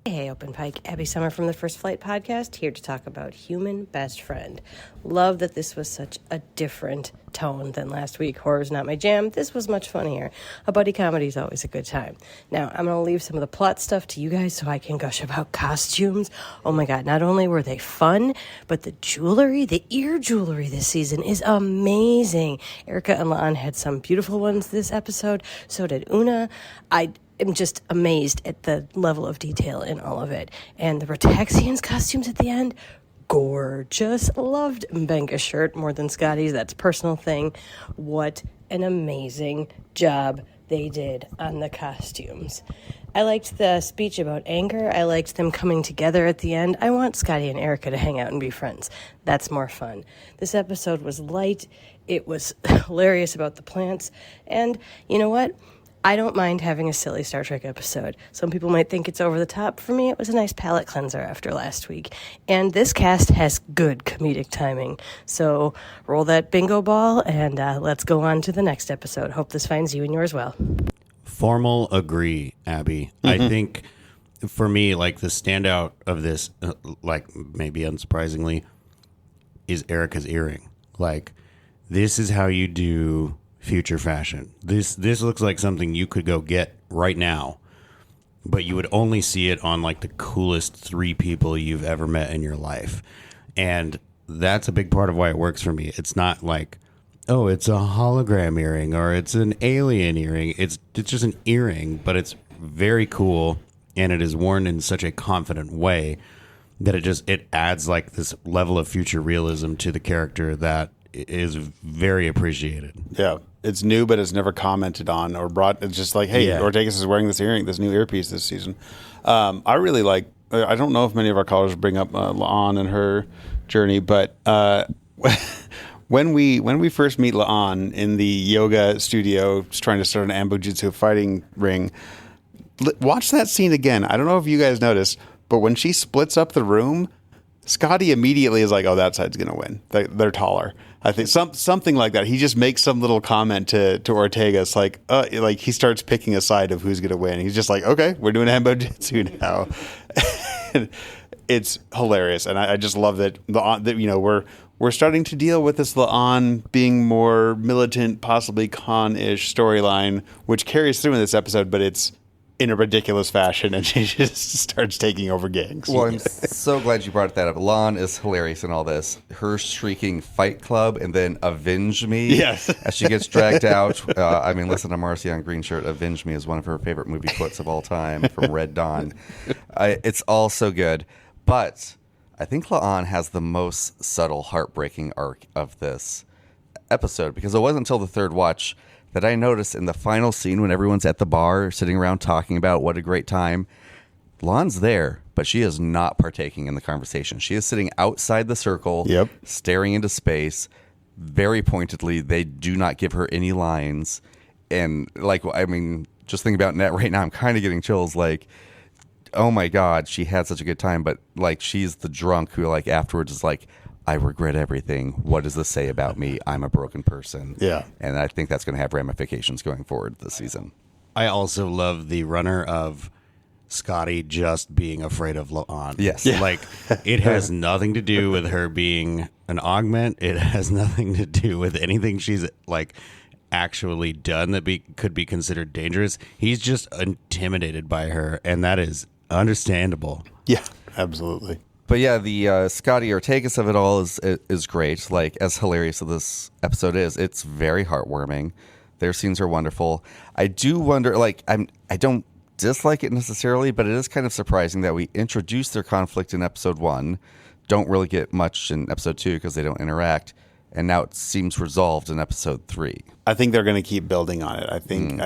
Hey, Open Pike. Abby Summer from the First Flight Podcast, here to talk about Human Best Friend. Love that this was such a different tone than last week. Horror's not my jam. This was much funnier. A buddy comedy is always a good time. Now, I'm going to leave some of the plot stuff to you guys so I can gush about costumes. Oh my God, not only were they fun, but the jewelry, the ear jewelry this season is amazing. Erica and La'an had some beautiful ones this episode. So did Una. I'm just amazed at the level of detail in all of it. And the Rotaxians costumes at the end, gorgeous. Loved Mbenga's shirt more than Scotty's. That's a personal thing. What an amazing job they did on the costumes. I liked the speech about anger. I liked them coming together at the end. I want Scotty and Erica to hang out and be friends. That's more fun. This episode was light. It was hilarious about the plants. And you know what? I don't mind having a silly Star Trek episode. Some people might think it's over the top. For me, it was a nice palate cleanser after last week. And this cast has good comedic timing. So roll that bingo ball and let's go on to the next episode. Hope this finds you and yours well. Formal agree, Abby. I think for me, like the standout of this, like maybe unsurprisingly, is Erica's earring. Like, this is how you do future fashion. This looks like something you could go get right now, but you would only see it on like the coolest 3 people you've ever met in your life. And that's a big part of why it works for me. It's not like, oh, it's a hologram earring or it's an alien earring. It's just an earring, but it's very cool, and it is worn in such a confident way that it adds like this level of future realism to the character that is very appreciated. Yeah. It's new, but it's never commented on or brought. It's just like, hey, Ortegas is wearing this earring, this new earpiece this season. I really like, I don't know if many of our callers bring up La'an and her journey, but when we first meet La'an in the yoga studio trying to start an Ambujitsu fighting ring, watch that scene again. I don't know if you guys noticed, but when she splits up the room, Scotty immediately is like, oh, that side's going to win. They're taller. I think something like that. He just makes some little comment to Ortegas, like he starts picking a side of who's going to win. He's just like, okay, we're doing Ambujitsu now. It's hilarious, and I just love that we're starting to deal with this La'an being more militant, possibly Khan-ish storyline, which carries through in this episode, but it's in a ridiculous fashion, and she just starts taking over gangs. Well, I'm so glad you brought that up. La'an is hilarious in all this. Her shrieking Fight Club and then avenge me yes. as she gets dragged out. Listen to Marcy on Green Shirt. Avenge me is one of her favorite movie quotes of all time from Red Dawn. It's all so good. But I think La'an has the most subtle, heartbreaking arc of this episode, because it wasn't until the third watch that I noticed in the final scene when everyone's at the bar sitting around talking about what a great time, La'an's there, but she is not partaking in the conversation. She is sitting outside the circle, staring into space. Very pointedly, they do not give her any lines. And just thinking about Net right now, I'm kind of getting chills. Like, oh my God, she had such a good time. But like, she's the drunk who like afterwards is like, I regret everything. What does this say about me? I'm a broken person. Yeah. And I think that's going to have ramifications going forward this season. I also love the runner of Scotty just being afraid of La'an. Yes. Yeah. Like, it has nothing to do with her being an augment. It has nothing to do with anything she's like actually done that could be considered dangerous. He's just intimidated by her, and that is understandable. Yeah, absolutely. But yeah, the Scotty Ortegas of it all is great. Like, as hilarious as this episode is, it's very heartwarming. Their scenes are wonderful. I do wonder, like, I don't dislike it necessarily, but it is kind of surprising that we introduced their conflict in episode 1, don't really get much in episode 2 because they don't interact, and now it seems resolved in episode 3. I think they're going to keep building on it. I think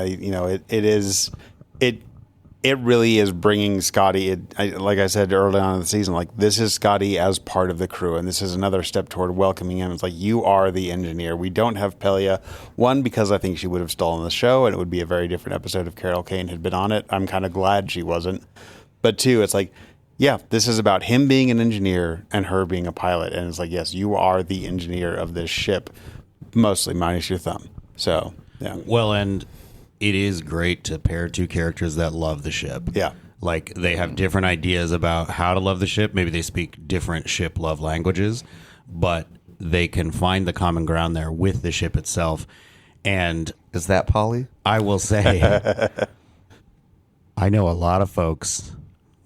it really is bringing Scotty, like I said early on in the season, like, this is Scotty as part of the crew, and this is another step toward welcoming him. It's like, you are the engineer. We don't have Pelia. One, because I think she would have stolen the show, and it would be a very different episode if Carol Kane had been on it. I'm kind of glad she wasn't. But two, it's like, yeah, this is about him being an engineer and her being a pilot. And it's like, yes, you are the engineer of this ship, mostly minus your thumb. So, yeah. Well, and it is great to pair two characters that love the ship. Yeah. Like, they have different ideas about how to love the ship. Maybe they speak different ship love languages, but they can find the common ground there with the ship itself. And Is that Polly? I will say, I know a lot of folks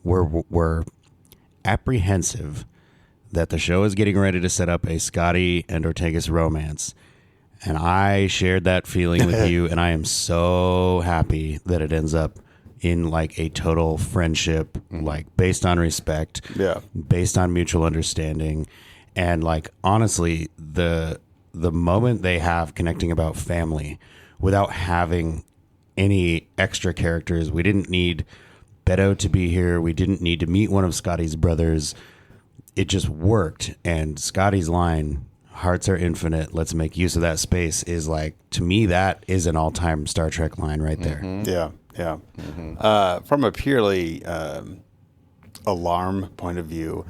were apprehensive that the show is getting ready to set up a Scotty and Ortegas romance. And I shared that feeling with you, and I am so happy that it ends up in like a total friendship, like based on respect, based on mutual understanding. And like, honestly, the moment they have connecting about family without having any extra characters, we didn't need Beto to be here. We didn't need to meet one of Scotty's brothers. It just worked. And Scotty's line, "Hearts are infinite, let's make use of that space," is like, to me, that is an all-time Star Trek line right there. Yeah. From a purely alarm point of view,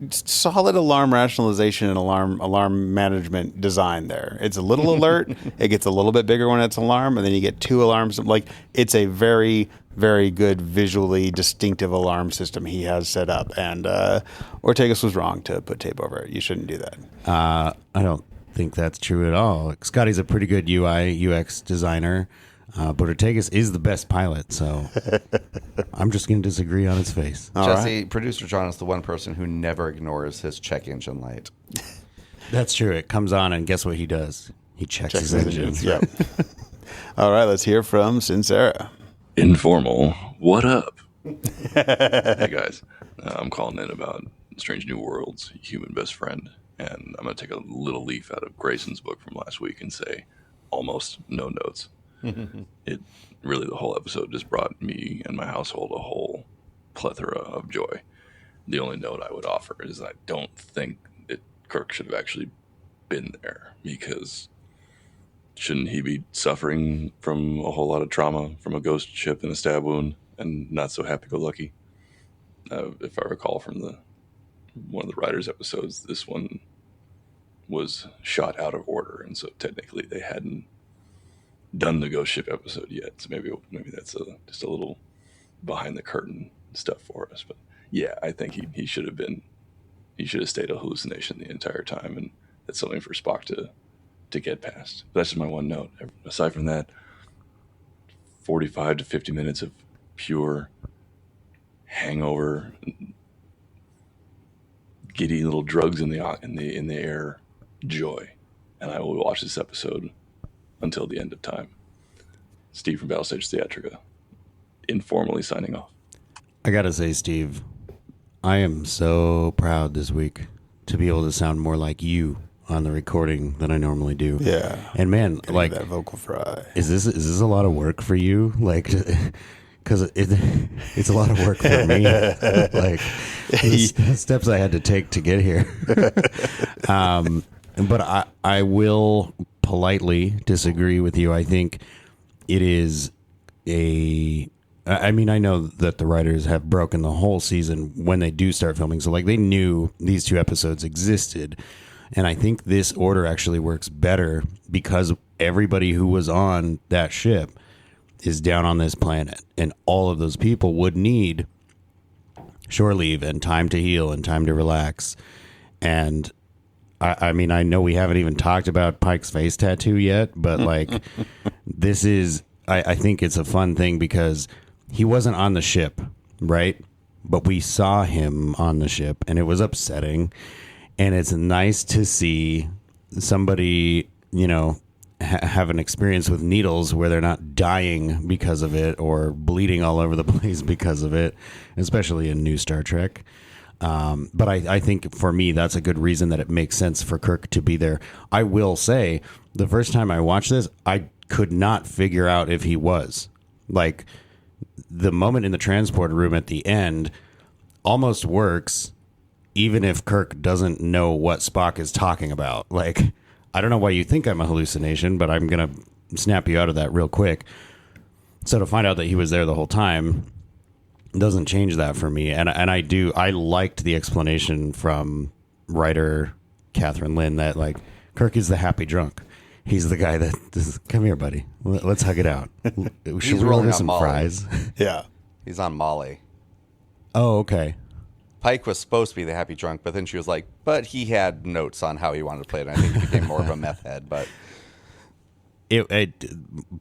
solid alarm rationalization and alarm management design there. It's a little alert. It gets a little bit bigger when it's alarm, and then you get 2 alarms. Like, it's a very, very good visually distinctive alarm system he has set up. And Ortegas was wrong to put tape over it. You shouldn't do that. I don't think that's true at all. Scotty's a pretty good UI UX designer. But Ortegas is the best pilot, so I'm just going to disagree on his face. Jesse, producer John is the one person who never ignores his check engine light. That's true. It comes on, and guess what he does? He checks his engines. Yep. All right, let's hear from Sincera. Informal. What up? Hey, guys. I'm calling in about Strange New Worlds, Human Best Friend, and I'm going to take a little leaf out of Grayson's book from last week and say almost no notes. It really, the whole episode just brought me and my household a whole plethora of joy. The only note I would offer is I don't think that Kirk should have actually been there, because shouldn't he be suffering from a whole lot of trauma from a ghost ship and a stab wound and not so happy-go-lucky? If I recall from one of the writers' episodes, this one was shot out of order, and so technically they hadn't done the ghost ship episode yet, so maybe that's just a little behind the curtain stuff for us. But yeah, I think he should have stayed a hallucination the entire time, and that's something for Spock to get past. But that's just my one note. Aside from that, 45 to 50 minutes of pure hangover, giddy little drugs in the air joy, and I will watch this episode until the end of time. Steve from Battlestage Theatrica, informally signing off. I gotta say, Steve, I am so proud this week to be able to sound more like you on the recording than I normally do. Yeah. And man, like, that vocal fry. Is this a lot of work for you? Like, because it's a lot of work for me. Like, the steps I had to take to get here. But I will politely disagree with you. I think it is I mean, I know that the writers have broken the whole season when they do start filming. So, like, they knew these 2 episodes existed. And I think this order actually works better because everybody who was on that ship is down on this planet. And all of those people would need shore leave and time to heal and time to relax. And I mean, I know we haven't even talked about Pike's face tattoo yet, but like, this is, I think it's a fun thing because he wasn't on the ship, right? But we saw him on the ship, and it was upsetting. And it's nice to see somebody, you know, have an experience with needles where they're not dying because of it or bleeding all over the place because of it, especially in new Star Trek. But I think for me, that's a good reason that it makes sense for Kirk to be there. I will say, the first time I watched this, I could not figure out if he was. Like, the moment in the transport room at the end almost works, even if Kirk doesn't know what Spock is talking about. Like, I don't know why you think I'm a hallucination, but I'm going to snap you out of that real quick. So to find out that he was there the whole time doesn't change that for me. And I liked the explanation from writer Catherine Lynn that, like, Kirk is the happy drunk. He's the guy that come here, buddy. Let's hug it out. Should we order some fries? Yeah. He's on Molly. Oh, okay. Pike was supposed to be the happy drunk, but then she was like, but he had notes on how he wanted to play it. And I think he became more of a meth head. But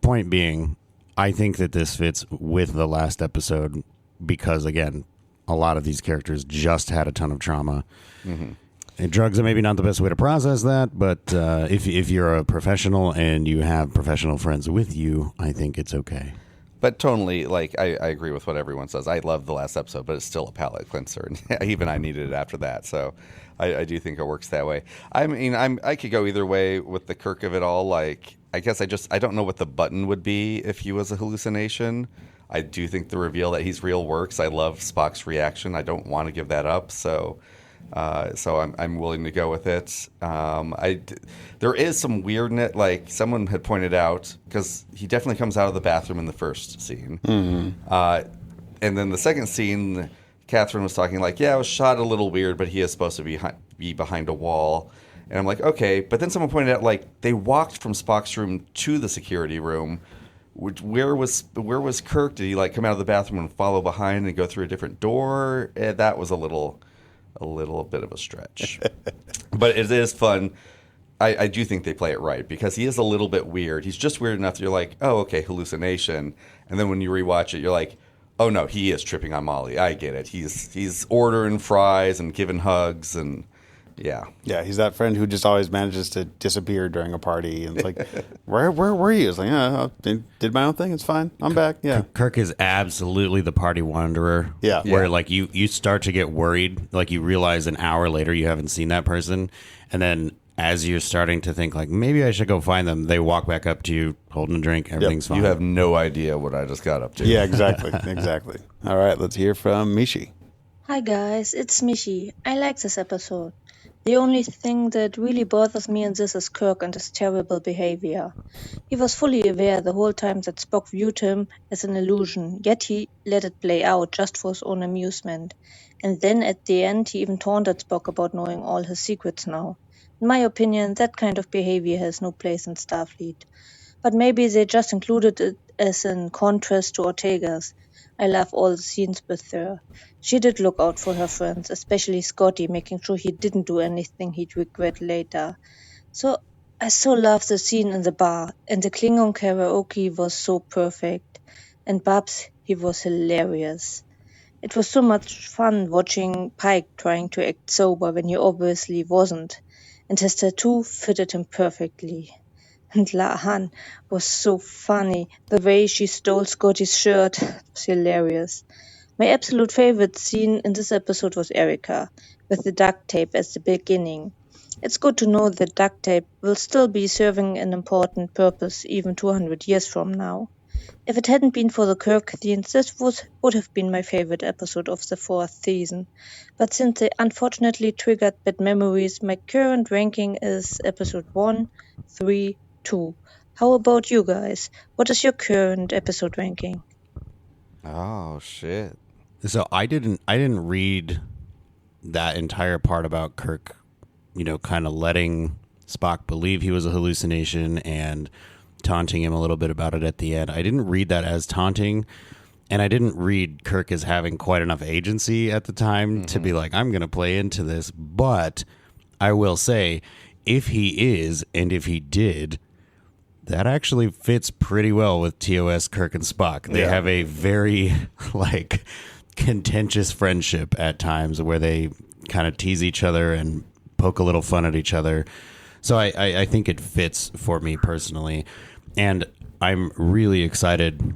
point being, I think that this fits with the last episode because, again, a lot of these characters just had a ton of trauma. Mm-hmm. And drugs are maybe not the best way to process that, but if you're a professional and you have professional friends with you, I think it's okay. But tonally, like, I agree with what everyone says. I love the last episode, but it's still a palate cleanser. And even I needed it after that. So I do think it works that way. I mean, I could go either way with the Kirk of it all. Like, I guess I don't know what the button would be if he was a hallucination. I do think the reveal that he's real works. I love Spock's reaction. I don't want to give that up. So I'm willing to go with it. There is some weirdness, like someone had pointed out, because he definitely comes out of the bathroom in the first scene. Mm-hmm. And then the second scene, Catherine was talking like, yeah, it was shot a little weird, but he is supposed to be behind a wall. And I'm like, okay. But then someone pointed out, like, they walked from Spock's room to the security room. Where was Kirk? Did he like come out of the bathroom and follow behind and go through a different door? That was a little bit of a stretch. But it is fun. I do think they play it right because he is a little bit weird. He's just weird enough that you're like, oh, okay, hallucination. And then when you rewatch it, you're like, oh, no, he is tripping on Molly. I get it. He's ordering fries and giving hugs and... Yeah. Yeah, he's that friend who just always manages to disappear during a party. And it's like, where were you? It's like, yeah, I did my own thing. It's fine. I'm back. Yeah. Kirk is absolutely the party wanderer. Yeah. Where, like, you start to get worried. Like, you realize an hour later you haven't seen that person. And then as you're starting to think, like, maybe I should go find them, they walk back up to you holding a drink. Everything's fine. You have no idea what I just got up to. Yeah, exactly. Exactly. All right, let's hear from Mishi. Hi, guys. It's Mishi. I like this episode. The only thing that really bothers me in this is Kirk and his terrible behavior. He was fully aware the whole time that Spock viewed him as an illusion, yet he let it play out just for his own amusement. And then at the end he even taunted Spock about knowing all his secrets now. In my opinion, that kind of behavior has no place in Starfleet. But maybe they just included it as in contrast to Ortega's. I love all the scenes with her. She did look out for her friends, especially Scotty, making sure he didn't do anything he'd regret later. So I so love the scene in the bar, and the Klingon karaoke was so perfect. And Babs, he was hilarious. It was so much fun watching Pike trying to act sober when he obviously wasn't, and his tattoo fitted him perfectly. And Lahan was so funny. The way she stole Scotty's shirt was hilarious. My absolute favorite scene in this episode was Erica, with the duct tape at the beginning. It's good to know that duct tape will still be serving an important purpose even 200 years from now. If it hadn't been for the Kirk scenes, this would have been my favorite episode of the 4th season. But since they unfortunately triggered bad memories, my current ranking is episode 1, 3, 2. How about you guys? What is your current episode ranking? Oh shit. So I didn't read that entire part about Kirk, kind of letting Spock believe he was a hallucination and taunting him a little bit about it at the end. I didn't read that as taunting, and I didn't read Kirk as having quite enough agency at the time to be like, I'm going to play into this. But I will say, if he is, and if he did, that actually fits pretty well with TOS, Kirk, and Spock. They have a very, contentious friendship at times where they kind of tease each other and poke a little fun at each other. So I think it fits for me personally. And I'm really excited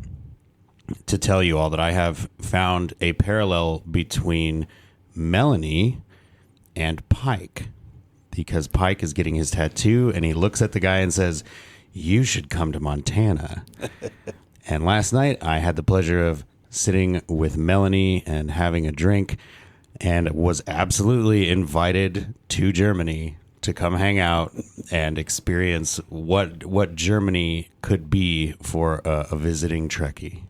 to tell you all that I have found a parallel between Melanie and Pike. Because Pike is getting his tattoo, and he looks at the guy and says, you should come to Montana. And last night, I had the pleasure of sitting with Melanie and having a drink, and was absolutely invited to Germany to come hang out and experience what Germany could be for a visiting Trekkie.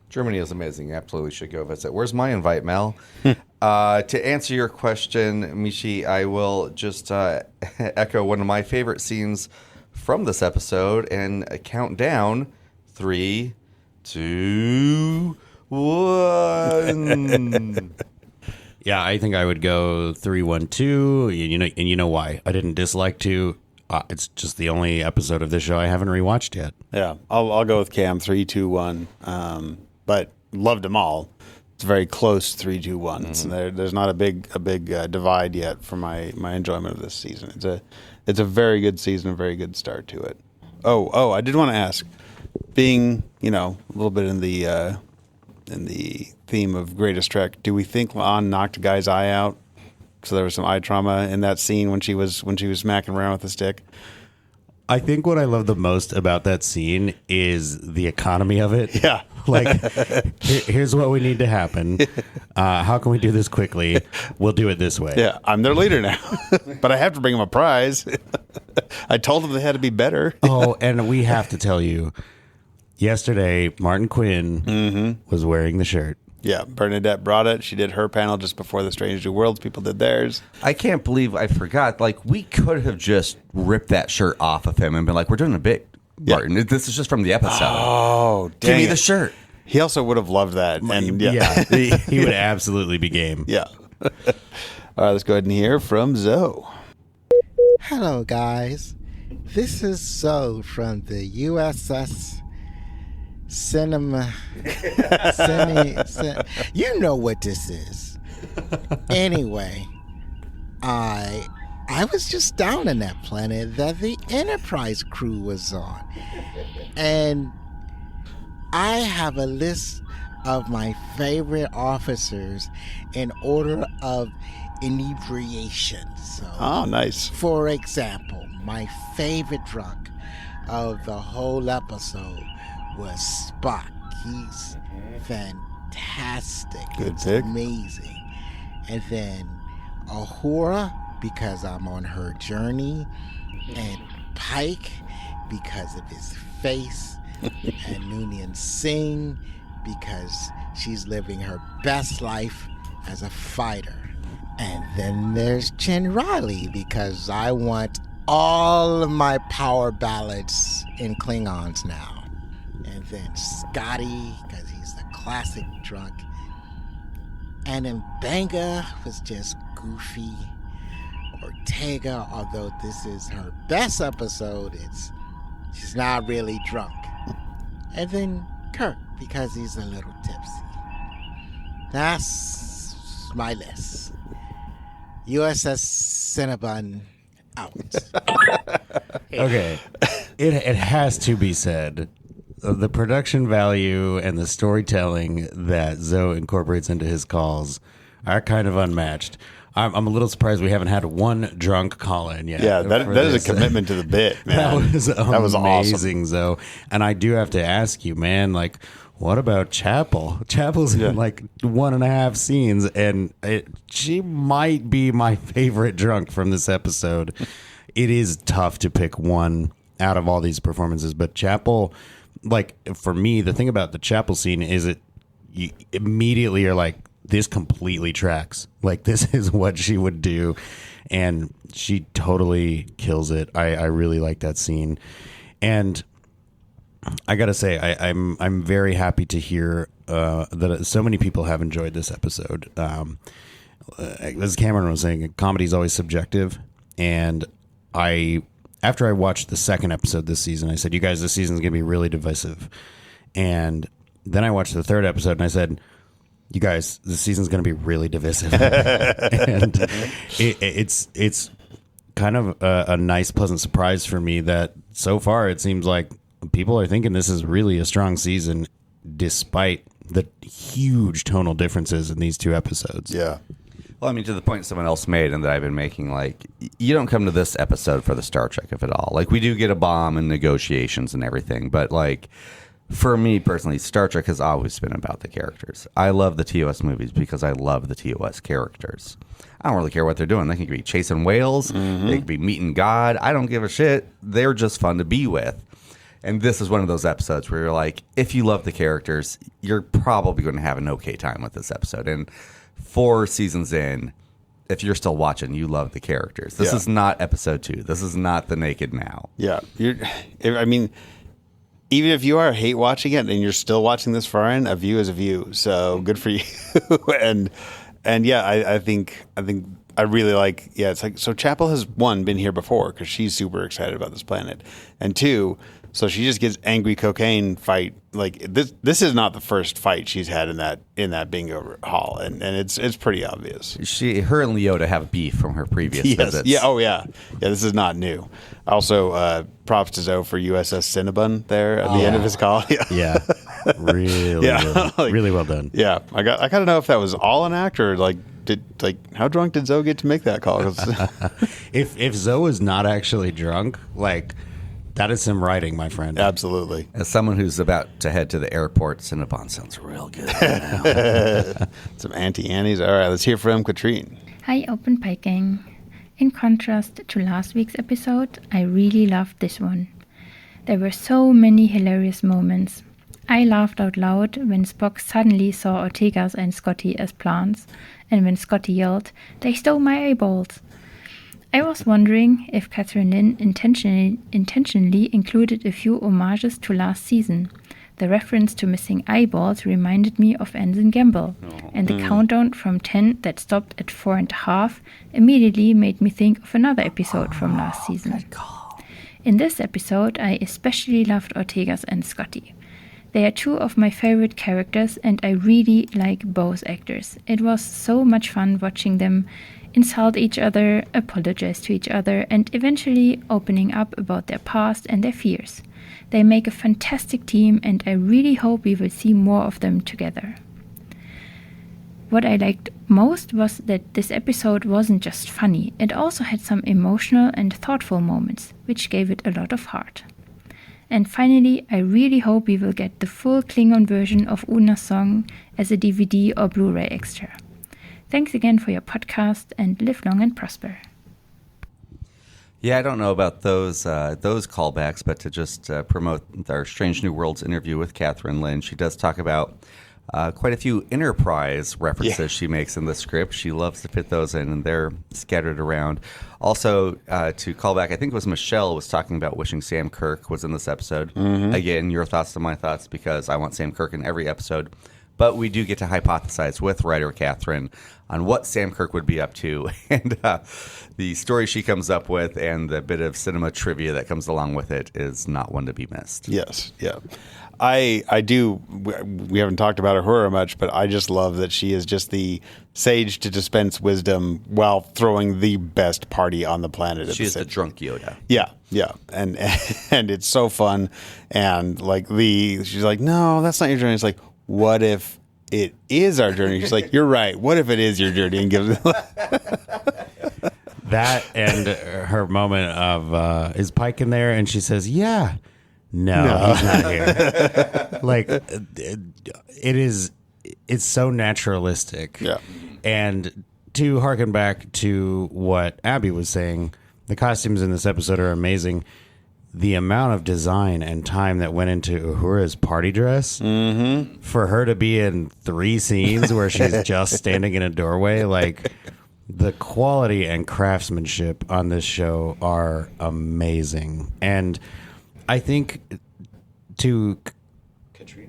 Germany is amazing. You absolutely should go visit. Where's my invite, Mel? To answer your question, Mishi, I will just echo one of my favorite scenes from this episode and count down 3, 2, 1. 1. Yeah, I think I would go 3-1-2. And you know why? I didn't dislike 2. It's just the only episode of this show I haven't rewatched yet. Yeah, I'll go with Cam 3-2-1. But loved them all. It's very close 3-2-1. So there's not a big divide yet for my enjoyment of this season. It's a very good season, a very good start to it. Oh, I did want to ask, being a little bit in the theme of Greatest Trek, do we think La'an knocked a guy's eye out? So there was some eye trauma in that scene when she was smacking around with the stick. I think what I love the most about that scene is the economy of it. Yeah. Like, here's what we need to happen. How can we do this quickly? We'll do it this way. Yeah, I'm their leader now, but I have to bring them a prize. I told them they had to be better. Oh, and we have to tell you, yesterday, Martin Quinn was wearing the shirt. Yeah, Bernadette brought it. She did her panel just before the Strange New Worlds people did theirs. I can't believe I forgot. Like, we could have just ripped that shirt off of him and been like, we're doing a bit, Martin. This is just from the episode. Oh, dang Give me it. the shirt. He also would have loved that. And He would absolutely be game. Yeah. All right, let's go ahead and hear from Zoe. Hello, guys. This is Zoe from the USS Cinema. You know what this is. Anyway, I was just down on that planet that the Enterprise crew was on. And I have a list of my favorite officers in order of inebriation. So, oh, nice. For example, my favorite drunk of the whole episode was Spock. He's fantastic. Good it's pick. Amazing. And then Uhura, because I'm on her journey, and Pike, because of his face, and Noonien Singh, because she's living her best life as a fighter. And then there's Chin Riley, because I want all of my power ballads in Klingons now. And then Scotty, because he's the classic drunk. And then Banga was just goofy. Ortega, although this is her best episode, she's not really drunk. And then Kirk, because he's a little tipsy. That's my list. USS Cinnabon out. Okay. It has to be said, the production value and the storytelling that Zoe incorporates into his calls are kind of unmatched. I'm a little surprised we haven't had one drunk call-in yet. Yeah, that is a commitment to the bit, man. That was amazing, awesome. Zoe. And I do have to ask you, man, like, what about Chapel? Chapel's in like 1.5 scenes, and she might be my favorite drunk from this episode. It is tough to pick one out of all these performances, but Chapel, like, for me, the thing about the Chapel scene is you immediately are like, this completely tracks. Like, this is what she would do, and she totally kills it. I really like that scene, and I gotta say, I'm very happy to hear that so many people have enjoyed this episode. As Cameron was saying, comedy is always subjective, and after I watched the second episode this season, I said, "You guys, this season's gonna be really divisive," and then I watched the third episode, and I said, "You guys, this season's going to be really divisive." And it's kind of a nice, pleasant surprise for me that so far it seems like people are thinking this is really a strong season, despite the huge tonal differences in these two episodes. Yeah. Well, I mean, to the point someone else made and that I've been making, like, you don't come to this episode for the Star Trek, if at all. Like, we do get a bomb and negotiations and everything, but, like, for me personally, Star Trek has always been about the characters. I love the TOS movies because I love the TOS characters. I don't really care what they're doing. They can be chasing whales. They can be meeting God. I don't give a shit. They're just fun to be with. And this is one of those episodes where you're like, if you love the characters, you're probably going to have an okay time with this episode. And 4 seasons in, if you're still watching, you love the characters. This is not episode 2. This is not The Naked Now. Yeah. I mean, even if you are hate watching it and you're still watching this far in, a view is a view. So good for you. and yeah, I think I really like. Yeah, it's like so. Chapel has one been here before because she's super excited about this planet, and two. So she just gets angry cocaine fight. Like this is not the first fight she's had in that bingo hall, and it's pretty obvious. Her and Leota have beef from her previous visits. Yeah. Oh yeah. Yeah. This is not new. Also, props to Zoe for USS Cinnabon there at the end of his call. Yeah. Really, really well done. Yeah. I gotta know if that was all an act or how drunk did Zoe get to make that call? If Zoe is not actually drunk, that is some writing, my friend. Absolutely. As someone who's about to head to the airport, Cinnabon sounds real good right now. Some Auntie Annie's. All right, let's hear from Katrine. Hi, Open Pike Gang. In contrast to last week's episode, I really loved this one. There were so many hilarious moments. I laughed out loud when Spock suddenly saw Ortegas and Scotty as plants, and when Scotty yelled, "They stole my eyeballs!" I was wondering if Catherine Lin intentionally included a few homages to last season. The reference to missing eyeballs reminded me of Ensign Gamble, and the countdown from 10 that stopped at 4.5 immediately made me think of another episode from last season. In this episode, I especially loved Ortegas and Scotty. They are two of my favorite characters, and I really like both actors. It was so much fun watching them insult each other, apologize to each other, and eventually opening up about their past and their fears. They make a fantastic team, and I really hope we will see more of them together. What I liked most was that this episode wasn't just funny, it also had some emotional and thoughtful moments, which gave it a lot of heart. And finally, I really hope we will get the full Klingon version of Una's song as a DVD or Blu-ray extra. Thanks again for your podcast, and live long and prosper. Yeah, I don't know about those callbacks, but to just promote our Strange New Worlds interview with Catherine Lin, she does talk about quite a few Enterprise references she makes in the script. She loves to fit those in, and they're scattered around. Also, to call back, I think it was Michelle was talking about wishing Sam Kirk was in this episode. Mm-hmm. Again, your thoughts to my thoughts, because I want Sam Kirk in every episode. But we do get to hypothesize with writer Catherine on what Sam Kirk would be up to, and the story she comes up with and the bit of cinema trivia that comes along with it is not one to be missed. Yes, yeah. I do, we haven't talked about Uhura much, but I just love that she is just the sage to dispense wisdom while throwing the best party on the planet. She is the drunk Yoda. Yeah, yeah. And it's so fun. And she's like, no, that's not your journey. It's like, what if it is our journey? She's like, you're right. What if it is your journey? And gives that, and her moment of is Pike in there? And she says, "Yeah, no, he's not here." It's so naturalistic. Yeah, and to harken back to what Abby was saying, the costumes in this episode are amazing. The amount of design and time that went into Uhura's party dress, for her to be in 3 scenes where she's just standing in a doorway, the quality and craftsmanship on this show are amazing. And I think to Katrine's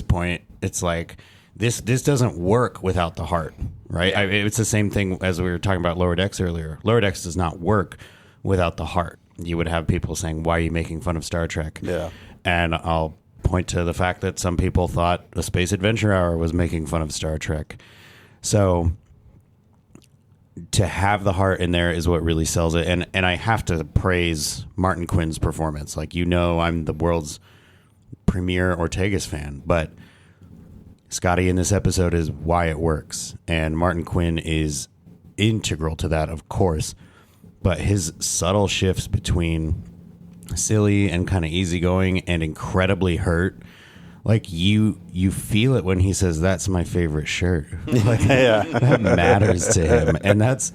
point, it's like this doesn't work without the heart, right? It's the same thing as we were talking about Lower Decks earlier. Lower Decks does not work without the heart. You would have people saying, why are you making fun of Star Trek? Yeah. And I'll point to the fact that some people thought A Space Adventure Hour was making fun of Star Trek. So to have the heart in there is what really sells it. And I have to praise Martin Quinn's performance. I'm the world's premier Ortegas fan, but Scotty in this episode is why it works. And Martin Quinn is integral to that, of course. But his subtle shifts between silly and kind of easygoing and incredibly hurt, you feel it when he says, "That's my favorite shirt." That matters to him, and that's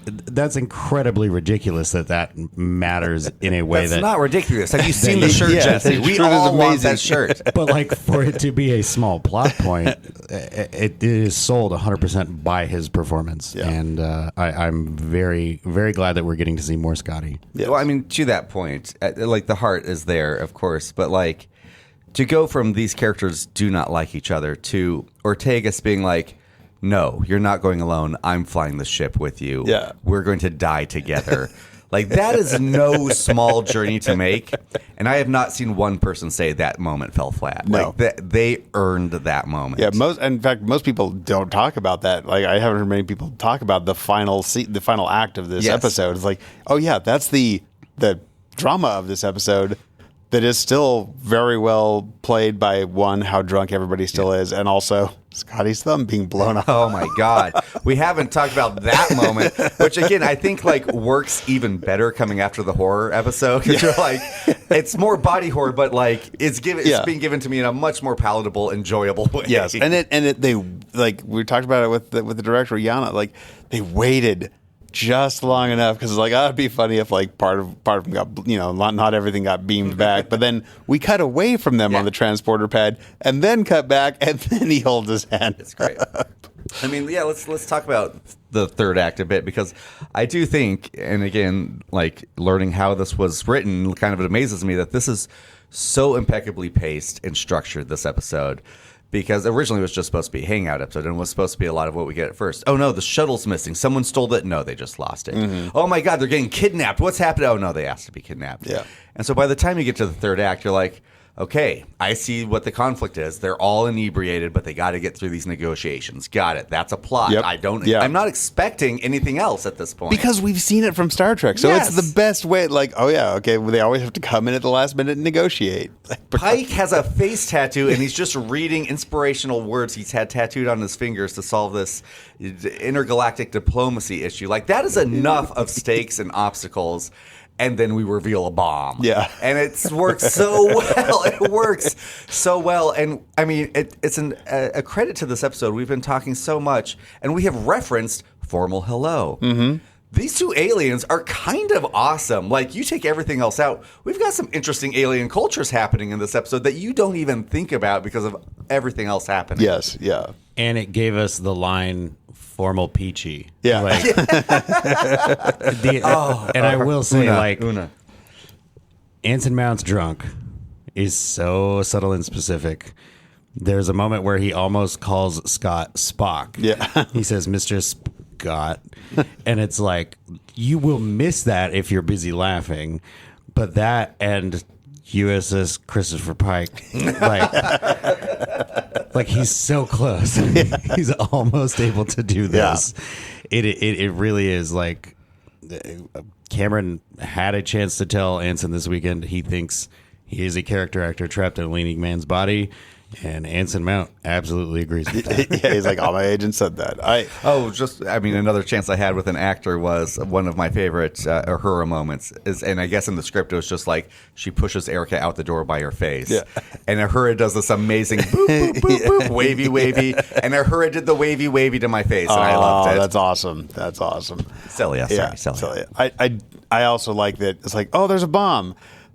that's incredibly ridiculous that matters in a way That's not ridiculous. Have you seen the shirt, Yeah, Jesse? that We shirt is all want amazing. that shirt. But like for it to be a small plot point, it is sold 100% by his performance, and I'm very, very glad that we're getting to see more Scotty. Well, I mean, to that point, like the heart is there, of course, but like to go from these characters do not like each other to Ortegas being like, no, you're not going alone. I'm flying the ship with you. Yeah. We're going to die together. Like, that is no small journey to make. And I have not seen one person say that moment fell flat. No. Like, they earned that moment. Yeah, in fact, most people don't talk about that. Like, I haven't heard many people talk about the final act of this episode. It's like, oh yeah, that's the drama of this episode that is still very well played by one, how drunk everybody still is, and also Scotty's thumb being blown off. Oh my God. We haven't talked about that moment, which again, I think like works even better coming after the horror episode. Because you're like, it's more body horror, but like it's being given to me in a much more palatable, enjoyable way. Yes, and they like we talked about it with the director Yana. Like they waited just long enough because it's like, it'd be funny if like part of them got, not everything got beamed back, but then we cut away from them on the transporter pad and then cut back and then he holds his hand. It's great. I mean, yeah, let's talk about the third act a bit, because I do think, and again, like learning how this was written, kind of it amazes me that this is so impeccably paced and structured, this episode. Because originally it was just supposed to be a hangout episode, and it was supposed to be a lot of what we get at first. Oh no, the shuttle's missing. Someone stole it. No, they just lost it. Oh my God, they're getting kidnapped. What's happened? Oh no, they asked to be kidnapped. Yeah. And so by the time you get to the third act, you're like, okay, I see what the conflict is. They're all inebriated, but they got to get through these negotiations. Got it. That's a plot. Yep. I'm not expecting anything else at this point. Because we've seen it from Star Trek, so it's the best way. Like, oh yeah, okay, well, they always have to come in at the last minute and negotiate. Pike has a face tattoo, and he's just reading inspirational words he's had tattooed on his fingers to solve this intergalactic diplomacy issue. Like, that is enough of stakes and obstacles. And then we reveal a bomb. Yeah. And it works so well. It works so well. And I mean, it's a credit to this episode. We've been talking so much, and we have referenced formal hello. Mm-hmm. These two aliens are kind of awesome. Like, you take everything else out, we've got some interesting alien cultures happening in this episode that you don't even think about because of everything else happening. Yes, yeah. And it gave us the line formal peachy. Yeah. Like, I will say, Una. Anson Mount's drunk is so subtle and specific. There's a moment where he almost calls Scott Spock. Yeah. He says, Mr. Scott. And it's like, you will miss that if you're busy laughing. But that and USS Christopher Pike, like he's so close. He's almost able to do this. Yeah. It really is like Cameron had a chance to tell Anson this weekend he thinks he is a character actor trapped in a leaning man's body. And Anson Mount absolutely agrees with that. Yeah, he's like, all my agents said that. Another chance I had with an actor was one of my favorite Uhura moments. And I guess in the script it was just like, she pushes Erica out the door by her face. Yeah. And Uhura does this amazing boop, boop, boop, boop, wavy, wavy. And Uhura did the wavy, wavy to my face, and I loved it. That's awesome. That's awesome. Celia, sorry, Celia. I also like that. It's like, oh, there's a bomb.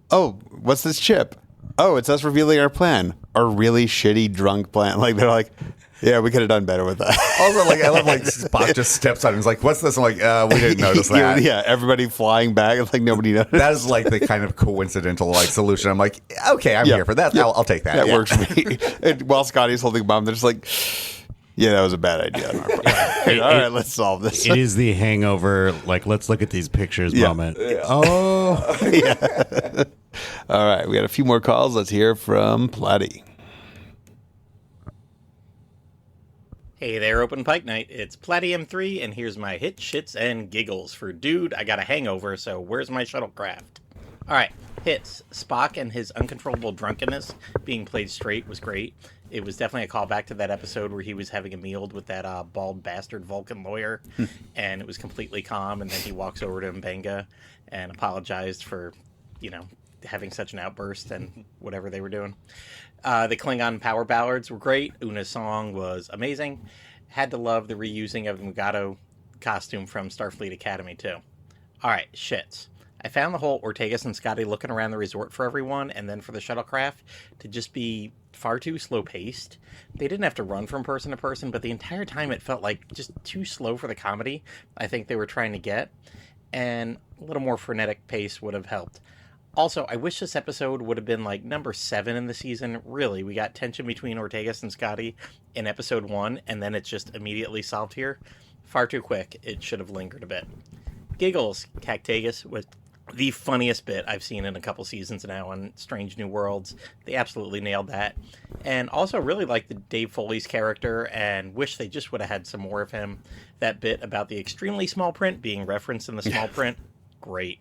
Oh, what's this chip? Oh, it's us revealing our plan. Our really shitty drunk plan. Like, they're like, yeah, we could have done better with that. Also, like, I love, like, Spock just steps on and he's like, what's this? I'm like, we didn't notice that. Yeah, everybody flying back. It's like nobody noticed. That is like the kind of coincidental, like, solution. I'm like, okay, I'm here for that. Yeah. I'll take that. That works for me. And while Scotty's holding a bomb, they're just like, yeah, that was a bad idea on our part. All right, let's solve this. It is the hangover, like, let's look at these pictures moment. Yeah. Oh. Yeah. All right, we got a few more calls. Let's hear from Platty. Hey there, Open Pike Night. It's Platty M3, and here's my hit, shits, and giggles for Dude, I Got a Hangover, so where's my shuttlecraft? Alright, hits. Spock and his uncontrollable drunkenness being played straight was great. It was definitely a callback to that episode where he was having a meal with that bald bastard Vulcan lawyer, and it was completely calm, and then he walks over to Mbenga and apologized for, having such an outburst and whatever they were doing. The Klingon power ballads were great. Una's song was amazing. Had to love the reusing of the Mugado costume from Starfleet Academy, too. All right, shits. I found the whole Ortegas and Scotty looking around the resort for everyone and then for the shuttlecraft to just be far too slow-paced. They didn't have to run from person to person, but the entire time it felt like just too slow for the comedy I think they were trying to get, and a little more frenetic pace would have helped. Also, I wish this episode would have been like number 7 in the season. Really, we got tension between Ortegas and Scotty in episode 1, and then it's just immediately solved here. Far too quick. It should have lingered a bit. Giggles, Cactagus was the funniest bit I've seen in a couple seasons now on Strange New Worlds. They absolutely nailed that. And also really like the Dave Foley's character and wish they just would have had some more of him. That bit about the extremely small print being referenced in the small print. Great.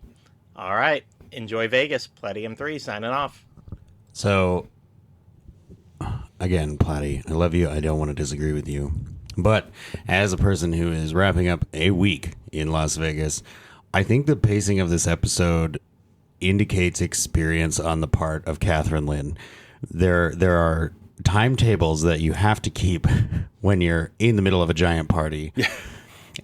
All right. Enjoy Vegas. Platinum 3 signing off. So, again, Platty, I love you. I don't want to disagree with you. But as a person who is wrapping up a week in Las Vegas, I think the pacing of this episode indicates experience on the part of Catherine Lynn. There are timetables that you have to keep when you're in the middle of a giant party.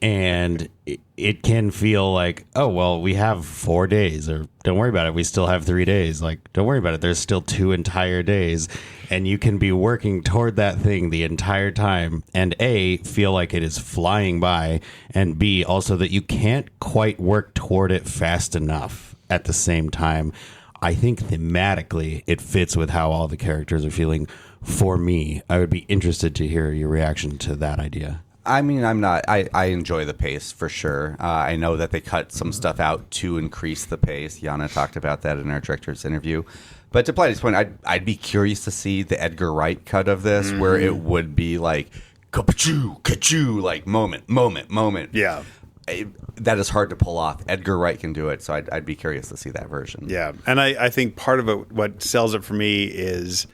And it can feel like, oh, well, we have 4 days, or don't worry about it, we still have 3 days. Like, don't worry about it, there's still 2 entire days. And you can be working toward that thing the entire time, and A, feel like it is flying by, and B, also that you can't quite work toward it fast enough at the same time. I think thematically it fits with how all the characters are feeling. For me, I would be interested to hear your reaction to that idea. I mean, I enjoy the pace for sure. I know that they cut some stuff out to increase the pace. Yana talked about that in our director's interview. But to Platty's point, I'd be curious to see the Edgar Wright cut of this, where it would be like, ka-choo, ka-choo, like moment. Yeah. That is hard to pull off. Edgar Wright can do it, so I'd be curious to see that version. Yeah, and I think part of it, what sells it for me is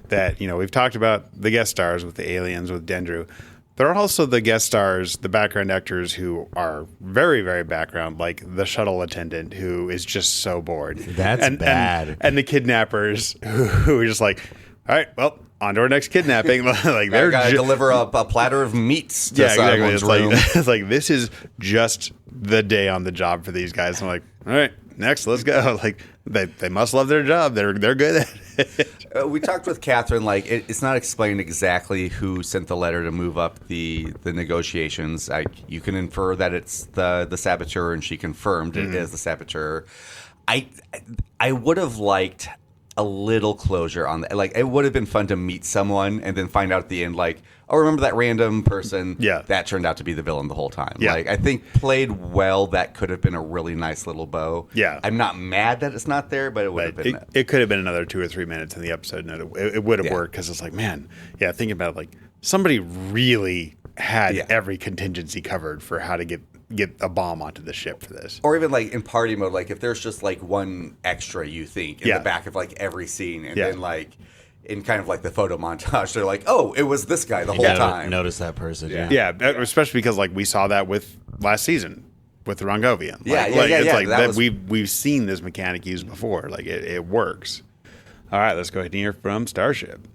that, we've talked about the guest stars with the aliens, with Dendru. There are also the guest stars, the background actors who are very, very background, like the shuttle attendant who is just so bored. That's bad. And the kidnappers who are just like, all right, well, on to our next kidnapping. Like they're gotta deliver a platter of meats to someone's room. It's like this is just the day on the job for these guys. I'm like, all right, next, let's go. Like they must love their job. They're good at it. We talked with Catherine. Like it's not explained exactly who sent the letter to move up the negotiations. You can infer that it's the saboteur, and she confirmed it is the saboteur. I would have liked a little closure on that. Like, it would have been fun to meet someone and then find out at the end, like, oh, remember that random person? Yeah. That turned out to be the villain the whole time. Yeah. Like, I think played well, that could have been a really nice little bow. Yeah. I'm not mad that it's not there, but it would have been. It could have been another 2 or 3 minutes in the episode, and it would have worked, because it's like, man, thinking about it, like, somebody really had every contingency covered for how to get a bomb onto the ship for this. Or even like in party mode, like if there's just like one extra, you think, in the back of like every scene, and then like in kind of like the photo montage, they're like, oh, it was this guy the whole time. Notice that person. Yeah, especially because like we saw that with last season with the Rongovian. It's like that we've seen this mechanic used before. Like it works. All right, let's go ahead and hear from Starship.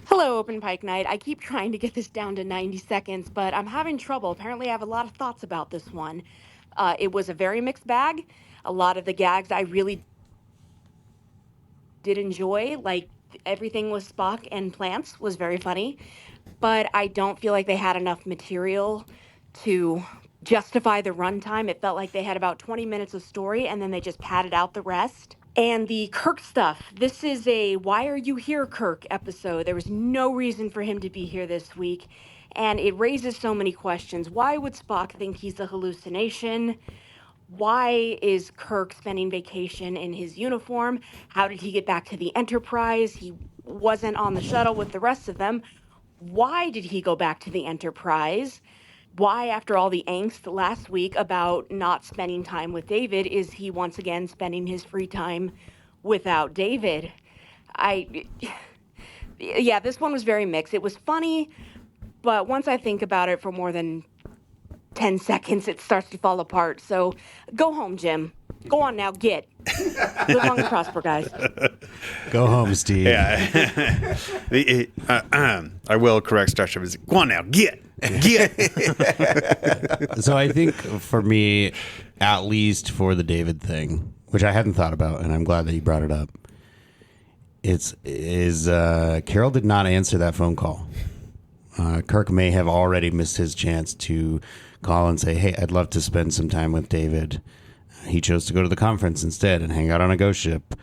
Hello, Open Pike Night. I keep trying to get this down to 90 seconds, but I'm having trouble. Apparently, I have a lot of thoughts about this one. It was a very mixed bag. A lot of the gags I really did enjoy, like everything with Spock and plants was very funny, but I don't feel like they had enough material to justify the runtime. It felt like they had about 20 minutes of story, and then they just padded out the rest. And the Kirk stuff. This is a "Why Are You Here, Kirk" episode. There was no reason for him to be here this week. And it raises so many questions. Why would Spock think he's a hallucination? Why is Kirk spending vacation in his uniform? How did he get back to the Enterprise? He wasn't on the shuttle with the rest of them. Why did he go back to the Enterprise? Why, after all the angst last week about not spending time with David, is he once again spending his free time without David? This one was very mixed. It was funny, but once I think about it for more than 10 seconds, it starts to fall apart. So go home, Jim. Go on now, get. Live long and prosper, guys. Go home, Steve. Yeah. I will correct Starship. Go on now, get. So I think for me, at least for the David thing, which I hadn't thought about, and I'm glad that you brought it up, Carol did not answer that phone call. Kirk may have already missed his chance to call and say, hey, I'd love to spend some time with David. He chose to go to the conference instead and hang out on a ghost ship.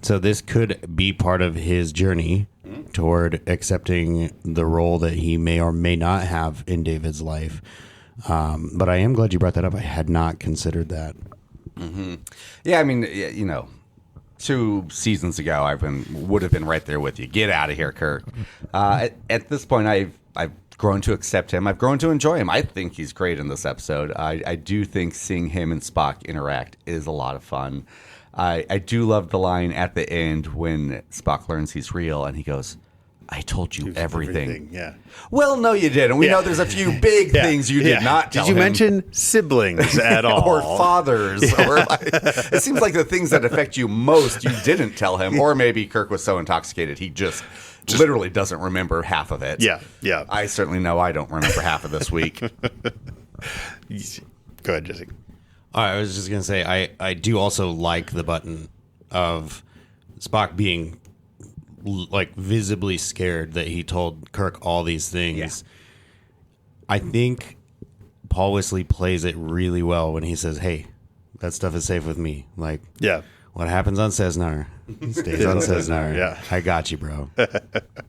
So this could be part of his journey toward accepting the role that he may or may not have in David's life. But I am glad you brought that up. I had not considered that. Mm-hmm. Yeah, I mean, you know, 2 seasons ago, would have been right there with you. Get out of here, Kirk. At this point, I've grown to accept him. I've grown to enjoy him. I think he's great in this episode. I do think seeing him and Spock interact is a lot of fun. I do love the line at the end when Spock learns he's real and he goes, I told you everything. Yeah. Well, no, you didn't. We know there's a few big things you did not tell Did you him. mention siblings at all? Or fathers. Or it seems like the things that affect you most, you didn't tell him. Or maybe Kirk was so intoxicated, he just literally doesn't remember half of it. Yeah, yeah. I certainly know I don't remember half of this week. Go ahead, Jesse. I was just going to say, I do also like the button of Spock being like visibly scared that he told Kirk all these things. Yeah. I think Paul Wesley plays it really well when he says, hey, that stuff is safe with me. Like, yeah, what happens on Cesnar stays on Cesnar. Yeah. I got you, bro.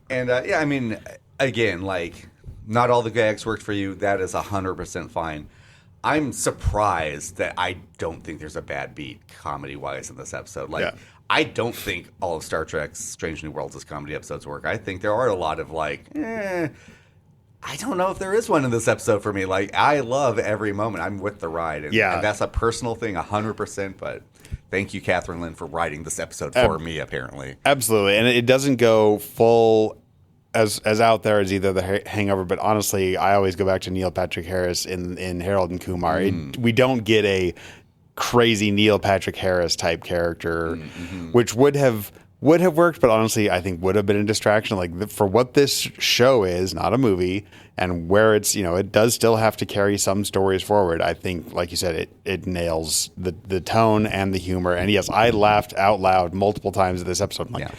And yeah, I mean, again, like, not all the gags worked for you. That is 100% fine. I'm surprised that I don't think there's a bad beat comedy-wise in this episode. Like, I don't think all of Star Trek's Strange New Worlds as comedy episodes work. I think there are a lot of like, I don't know if there is one in this episode for me. Like, I love every moment. I'm with the ride. And that's a personal thing, 100%. But thank you, Catherine Lynn, for writing this episode for me, apparently. Absolutely. And it doesn't go full as out there as either the Hangover, but honestly, I always go back to Neil Patrick Harris in Harold and Kumar. We don't get a crazy Neil Patrick Harris type character, which would have worked, but honestly, I think would have been a distraction. Like for what this show is, not a movie, and where it's, it does still have to carry some stories forward. I think, like you said, it nails the tone and the humor. And yes, I laughed out loud multiple times in this episode. I'm like,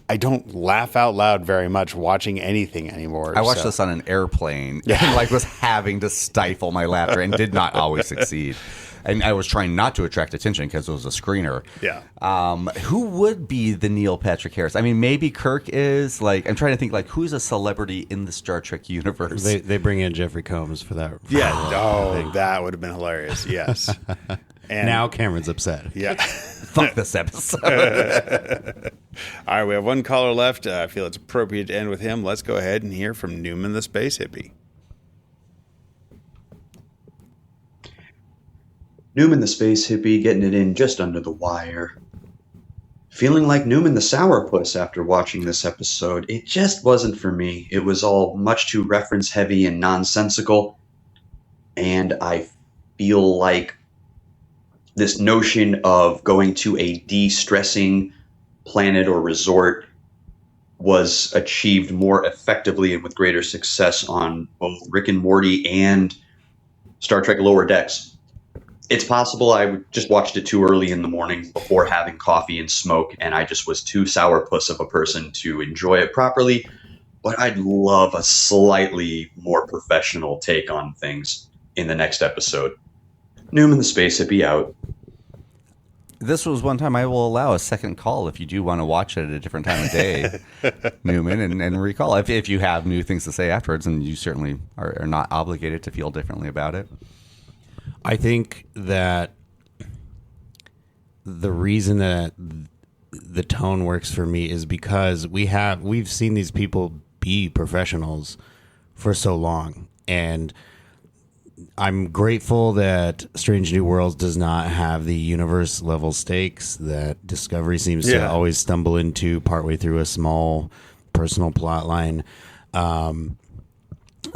I don't laugh out loud very much watching anything anymore. I watched this on an airplane and was having to stifle my laughter and did not always succeed. And I was trying not to attract attention because it was a screener. Yeah. Who would be the Neil Patrick Harris? I mean, maybe Kirk is. Like, I'm trying to think, like, who's a celebrity in the Star Trek universe? They bring in Jeffrey Combs for that. That would have been hilarious. Yes. And now Cameron's upset. Yeah. Fuck this episode. All right, we have one caller left. I feel it's appropriate to end with him. Let's go ahead and hear from Newman the Space Hippie. Newman the Space Hippie getting it in just under the wire. Feeling like Newman the Sourpuss after watching this episode. It just wasn't for me. It was all much too reference heavy and nonsensical. And I feel like this notion of going to a de-stressing planet or resort was achieved more effectively and with greater success on both Rick and Morty and Star Trek Lower Decks. It's possible I just watched it too early in the morning before having coffee and smoke, and I just was too sourpuss of a person to enjoy it properly. But I'd love a slightly more professional take on things in the next episode. Newman the Space Hippie out. This was one time I will allow a second call if you do want to watch it at a different time of day, Newman, and recall if you have new things to say afterwards, and you certainly are not obligated to feel differently about it. I think that the reason that the tone works for me is because we've seen these people be professionals for so long, and I'm grateful that Strange New Worlds does not have the universe level stakes that Discovery seems to always stumble into partway through a small personal plot line.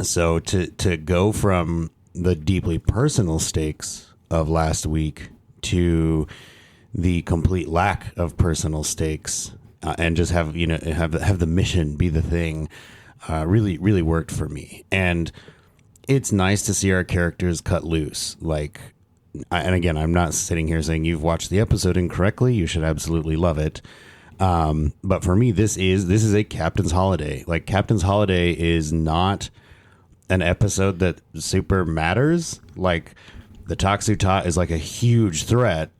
So to go from the deeply personal stakes of last week to the complete lack of personal stakes and just have the mission be the thing. really, really worked for me. And it's nice to see our characters cut loose. Like, and again, I'm not sitting here saying you've watched the episode incorrectly. You should absolutely love it. But for me, this is a Captain's Holiday. Like, Captain's Holiday is not an episode that super matters. Like, the Taksuta is like a huge threat,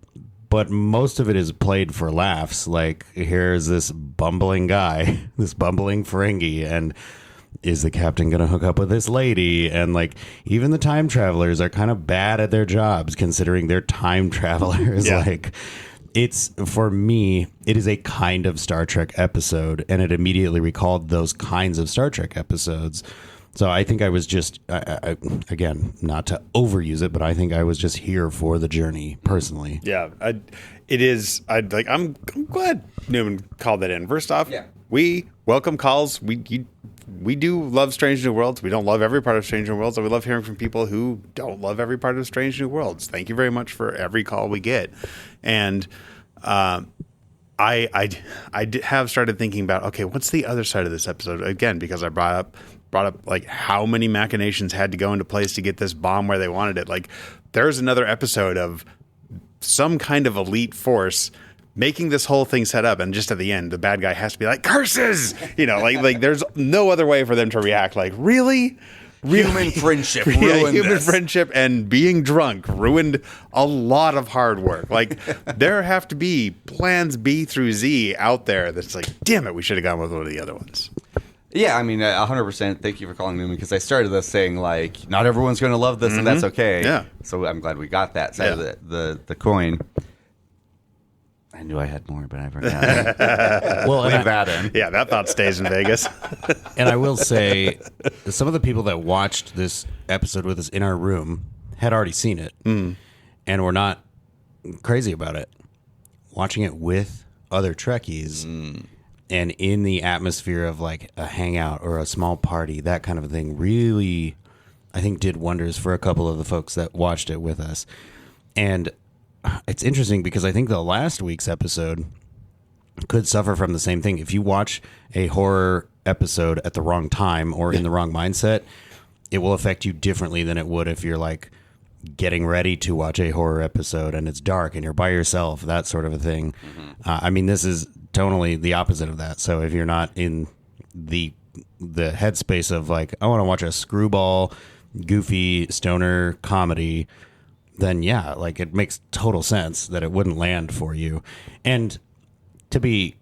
but most of it is played for laughs. Like, here's this bumbling guy, this bumbling Ferengi, and is the captain going to hook up with this lady? And like, even the time travelers are kind of bad at their jobs considering they're time travelers. Yeah. Like, it's, for me, it is a kind of Star Trek episode, and it immediately recalled those kinds of Star Trek episodes. So I think I was just, again, not to overuse it, but I think I was just here for the journey personally. Yeah, it is. I'm glad Newman called that in. First off, we welcome calls. We do love Strange New Worlds. We don't love every part of Strange New Worlds, and we love hearing from people who don't love every part of Strange New Worlds. Thank you very much for every call we get. And I have started thinking about, okay, what's the other side of this episode? Again, because I brought up like how many machinations had to go into place to get this bomb where they wanted it. Like, there's another episode of some kind of elite force making this whole thing set up, and just at the end, the bad guy has to be like, curses! You know, like there's no other way for them to react. Like, really? Human friendship ruined human this. friendship and being drunk ruined a lot of hard work. Like, there have to be plans B through Z out there that's like, damn it, we should have gone with one of the other ones. Yeah, I mean, 100%. Thank you for calling Newman, because I started this saying, like, not everyone's going to love this, and that's okay. Yeah. So I'm glad we got that side of the coin. I knew I had more, but I forgot. Well, leave that in. Yeah, that thought stays in Vegas. And I will say, some of the people that watched this episode with us in our room had already seen it, and were not crazy about it. Watching it with other Trekkies, and in the atmosphere of like a hangout or a small party, that kind of a thing, really, I think, did wonders for a couple of the folks that watched it with us. And it's interesting because I think the last week's episode could suffer from the same thing. If you watch a horror episode at the wrong time or in the wrong mindset, it will affect you differently than it would if you're like getting ready to watch a horror episode and it's dark and you're by yourself, that sort of a thing. I mean, this is totally the opposite of that. So if you're not in the headspace of like, I want to watch a screwball, goofy stoner comedy, then yeah, like it makes total sense that it wouldn't land for you. And to be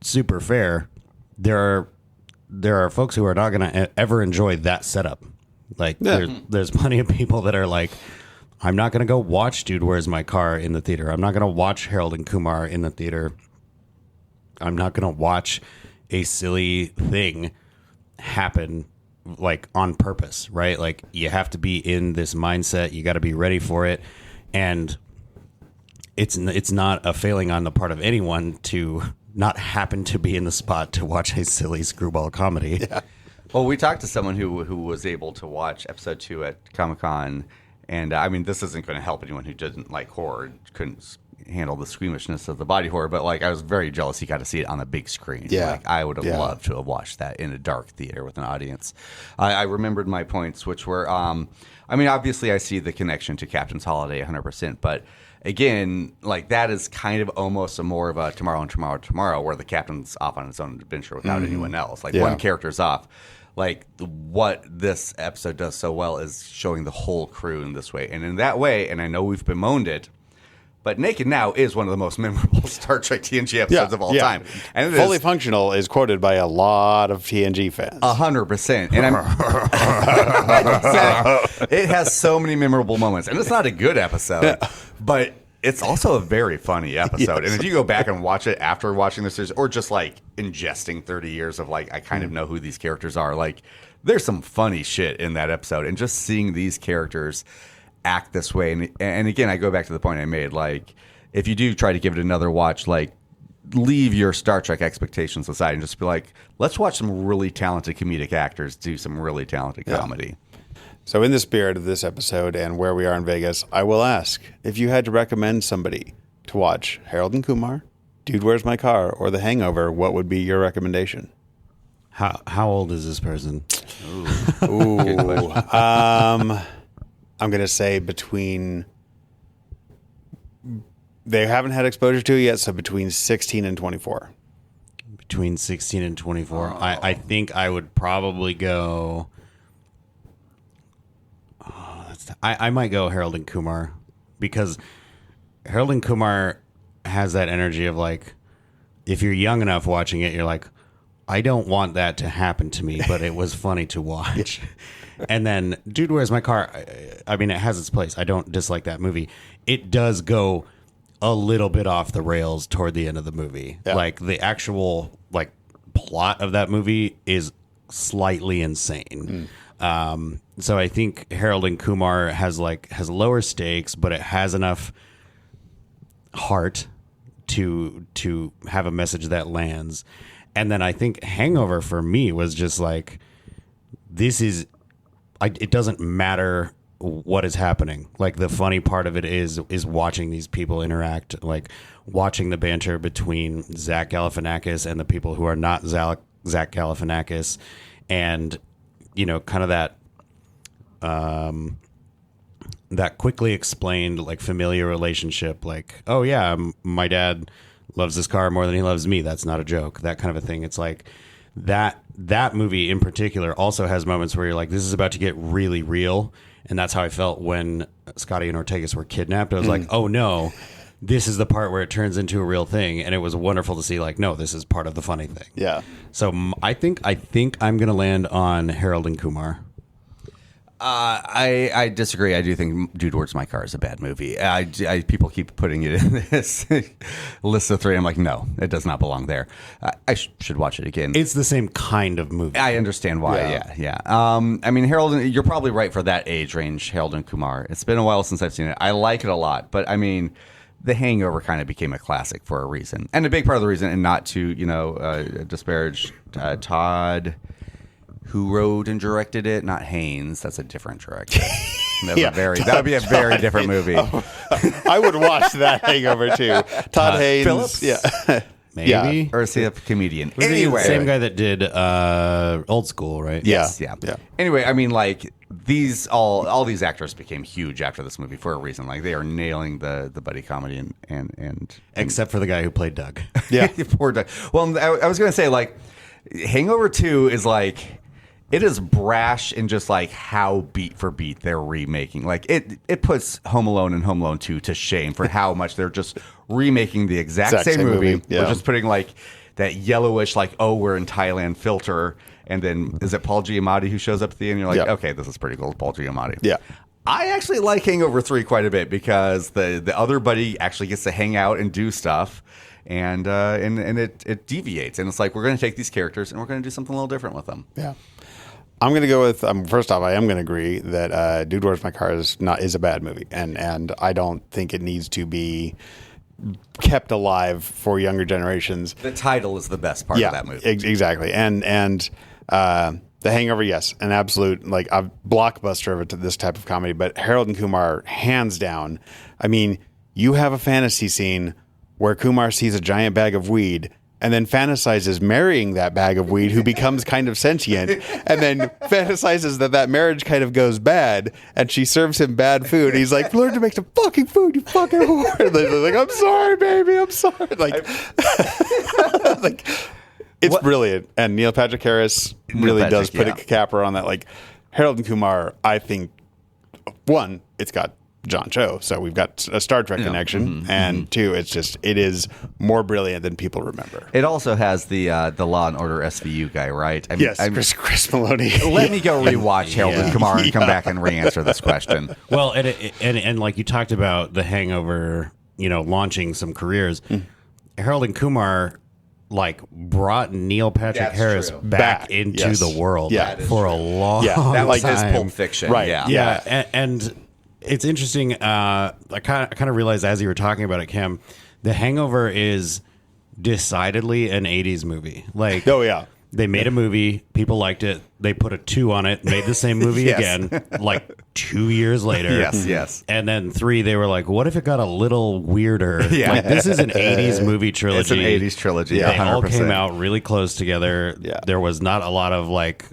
super fair, there are folks who are not going to ever enjoy that setup. Like there's plenty of people that are like, I'm not going to go watch Dude, Where's My Car in the theater. I'm not going to watch Harold and Kumar in the theater. I'm not going to watch a silly thing happen like on purpose, right? Like you have to be in this mindset. You got to be ready for it. And it's not a failing on the part of anyone to not happen to be in the spot to watch a silly screwball comedy. Yeah. Well, we talked to someone who was able to watch episode 2 at Comic-Con, and I mean, this isn't going to help anyone who doesn't like horror, couldn't handle the squeamishness of the body horror, but like I was very jealous he got to see it on the big screen. Yeah. Like I would have loved to have watched that in a dark theater with an audience. I remembered my points, which were, I mean, obviously I see the connection to Captain's Holiday 100%, but again, like that is kind of almost a more of a tomorrow, where the captain's off on his own adventure without anyone else. Like one character's off. Like what this episode does so well is showing the whole crew in this way. And in that way, and I know we've bemoaned it, but Naked Now is one of the most memorable Star Trek TNG episodes of all time. And Fully Functional is quoted by a lot of TNG fans. 100%. And it has so many memorable moments. And it's not a good episode, but it's also a very funny episode. And if you go back and watch it after watching the series, or just like ingesting 30 years of like, I kind of know who these characters are, like there's some funny shit in that episode. And just seeing these characters act this way. And again, I go back to the point I made, like if you do try to give it another watch, like leave your Star Trek expectations aside and just be like, let's watch some really talented comedic actors do some really talented comedy. So in the spirit of this episode and where we are in Vegas, I will ask, if you had to recommend somebody to watch Harold and Kumar, Dude, Where's My Car, or The Hangover, what would be your recommendation? How old is this person? Ooh. I'm gonna say between. They haven't had exposure to it yet, so between 16 and 24. Between 16 and 24. Oh. I think I would probably go. I might go Harold and Kumar, because Harold and Kumar has that energy of like, if you're young enough watching it, you're like, I don't want that to happen to me, but it was funny to watch. And then Dude, Where's My Car? I mean, it has its place. I don't dislike that movie. It does go a little bit off the rails toward the end of the movie. Yeah. Like the actual like plot of that movie is slightly insane. So I think Harold and Kumar has lower stakes, but it has enough heart to have a message that lands. And then I think Hangover for me was just like, it doesn't matter what is happening. Like the funny part of it is watching these people interact, like watching the banter between Zach Galifianakis and the people who are not Zach Galifianakis, and kind of that quickly explained like familiar relationship, like, oh yeah, my dad loves this car more than he loves me. That's not a joke. That kind of a thing. It's like that movie in particular also has moments where you're like, this is about to get really real. And that's how I felt when Scotty and Ortegas were kidnapped. I was like, oh no, this is the part where it turns into a real thing. And it was wonderful to see, like, no, this is part of the funny thing. Yeah. So I think I'm going to land on Harold and Kumar. I disagree. I do think Dude, Where's My Car is a bad movie. People keep putting it in this list of three. I'm like, no, it does not belong there. I should watch it again. It's the same kind of movie. I understand why. Yeah. I mean, Harold, you're probably right for that age range, Harold and Kumar. It's been a while since I've seen it. I like it a lot, but I mean, The Hangover kind of became a classic for a reason, and a big part of the reason, and not to disparage Todd, who wrote and directed it, not Haynes. That's a different director. That would be a very different movie. I would watch that Hangover too. Todd Haynes. Phillips? Yeah. Maybe. Yeah. Or is he a comedian? Anyway. The same guy that did Old School, right? Yes. Yeah. Anyway, I mean, like, all these actors became huge after this movie for a reason. Like, they are nailing the buddy comedy and except for the guy who played Doug. Yeah. Poor Doug. Well, I was going to say, like, Hangover 2 is like, it is brash in just like how beat for beat they're remaking. Like it puts Home Alone and Home Alone 2 to shame for how much they're just remaking the exact same movie. Yeah. We're just putting like that yellowish, like, oh, we're in Thailand filter. And then is it Paul Giamatti who shows up at the end? You're like, okay, this is pretty cool, Paul Giamatti. Yeah. I actually like Hangover 3 quite a bit because the other buddy actually gets to hang out and do stuff. And it deviates. And it's like, we're going to take these characters and we're going to do something a little different with them. Yeah. I'm going to go with, first off, I am going to agree that Dude, Where's My Car is a bad movie. And I don't think it needs to be kept alive for younger generations. The title is the best part of that movie. Exactly. And The Hangover, yes, an absolute, like, a blockbuster of this type of comedy. But Harold and Kumar, hands down. I mean, you have a fantasy scene where Kumar sees a giant bag of weed and then fantasizes marrying that bag of weed, who becomes kind of sentient, and then fantasizes that marriage kind of goes bad, and she serves him bad food. He's like, learn to make some fucking food, you fucking whore. They're like, I'm sorry, baby, I'm sorry. Like, it's brilliant. And Neil Patrick Harris really does put a capper on that. Like, Harold and Kumar, I think, one, it's got John Cho, so we've got a Star Trek connection, and two, it is more brilliant than people remember. It also has the Law and Order SVU guy, right? I mean, yes, Chris Maloney. Let me go rewatch Harold and Kumar and come back and re-answer this question. Well, and like you talked about The Hangover, launching some careers. Harold and Kumar, like, brought Neil Patrick Harris back into the world for a long time. That was his Pulp Fiction, right? Yeah. And it's interesting. I kind of realized as you were talking about it, Cam, The Hangover is decidedly an 80s movie. Like, oh yeah, They made a movie. People liked it. They put a 2 on it. Made the same movie again, like 2 years later. Yes. And then 3, they were like, "What if it got a little weirder?" Yeah. Like, this is an '80s movie trilogy. It's an '80s trilogy. They all 100%. came out really close together. Yeah. There was not a lot of like,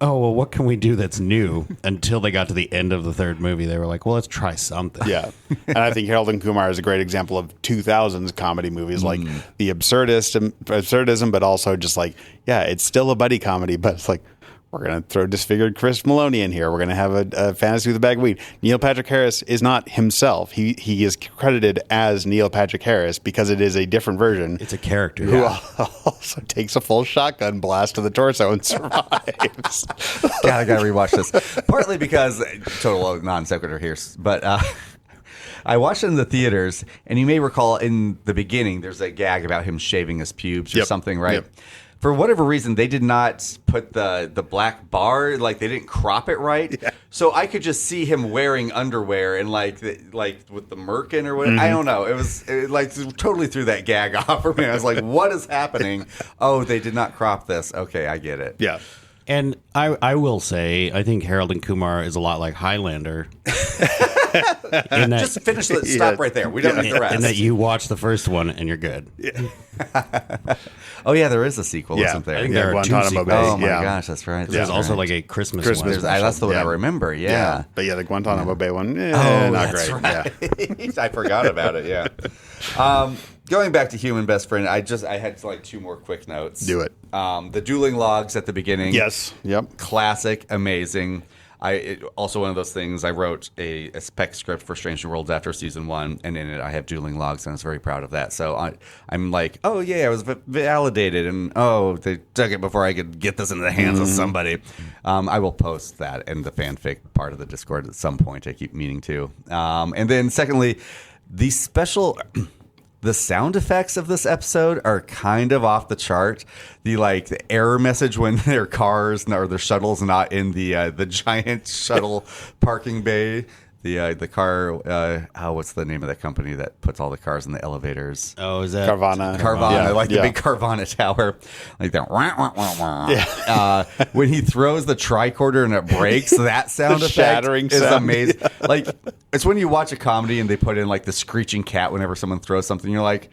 "Oh, well, what can we do that's new?" Until they got to the end of the 3rd movie, they were like, "Well, let's try something." Yeah. And I think Harold and Kumar is a great example of 2000s comedy movies, like the absurdism, but also just like, yeah, it's still a buddy comedy, but it's like, we're going to throw disfigured Chris Maloney in here. We're going to have a fantasy with a bag of weed. Neil Patrick Harris is not himself. He is credited as Neil Patrick Harris because it is a different version. It's a character. Who also takes a full shotgun blast to the torso and survives. God, I got to rewatch this. Partly because, total non sequitur here, but I watched it in the theaters, and you may recall in the beginning, there's a gag about him shaving his pubes or something, right? Yep. For whatever reason, they did not put the black bar, like they didn't crop it right. Yeah. So I could just see him wearing underwear and like with the merkin or whatever. I don't know. It like totally threw that gag off for me. I was like, what is happening? Oh, they did not crop this. Okay, I get it. Yeah. And I will say, I think Harold and Kumar is a lot like Highlander. Just finish it. Stop right there. We don't need the rest. And that you watch the first one and you're good. Oh yeah, there is a sequel, isn't there? I think there are 2 sequels. Oh my gosh, that's right. There's also like a Christmas one. That's the one I remember. Yeah. But yeah, the Guantanamo Bay one, not that's great. Right. Yeah. I forgot about it. Yeah. Going back to Human Best Friend, I had like 2 more quick notes. Do it. The dueling logs at the beginning. Yes. Yep. Classic. Amazing. Also one of those things. I wrote a spec script for Strange New Worlds after season 1, and in it I have dueling logs, and I was very proud of that. So I'm like, oh yeah, I was validated, and they took it before I could get this into the hands of somebody. I will post that in the fanfic part of the Discord at some point. I keep meaning to. And then secondly, the special. The sound effects of this episode are kind of off the chart. The error message when their cars or their shuttles not in the giant shuttle parking bay. The car. What's the name of that company that puts all the cars in the elevators? Oh, is that Carvana? Carvana, the big Carvana tower, like that. When he throws the tricorder and it breaks, that sound effect shattering is sound. amazing. Like it's when you watch a comedy and they put in like the screeching cat whenever someone throws something. You're like,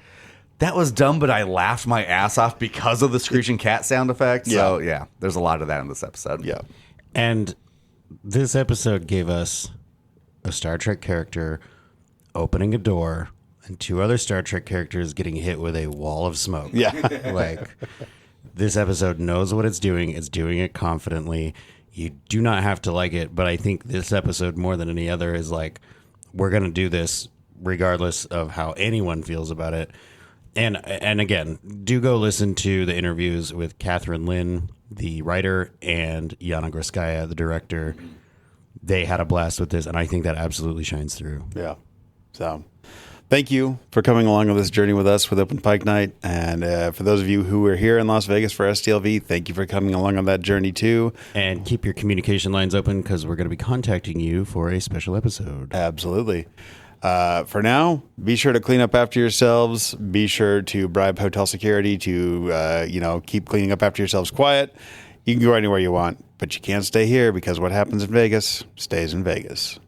that was dumb, but I laughed my ass off because of the screeching cat sound effect. So yeah, there's a lot of that in this episode. Yeah, and this episode gave us a Star Trek character opening a door and 2 other Star Trek characters getting hit with a wall of smoke. Yeah. Like, this episode knows what it's doing. It's doing it confidently. You do not have to like it, but I think this episode, more than any other, is like, we're going to do this regardless of how anyone feels about it. And again, do go listen to the interviews with Catherine Lin, the writer, and Yana Griskaya, the director. They had a blast with this, and I think that absolutely shines through. Yeah. So thank you for coming along on this journey with us with Open Pike Night. And for those of you who are here in Las Vegas for STLV, thank you for coming along on that journey too. And keep your communication lines open because we're going to be contacting you for a special episode. Absolutely. For now, be sure to clean up after yourselves. Be sure to bribe hotel security to, keep cleaning up after yourselves quiet. You can go anywhere you want, but you can't stay here because what happens in Vegas stays in Vegas.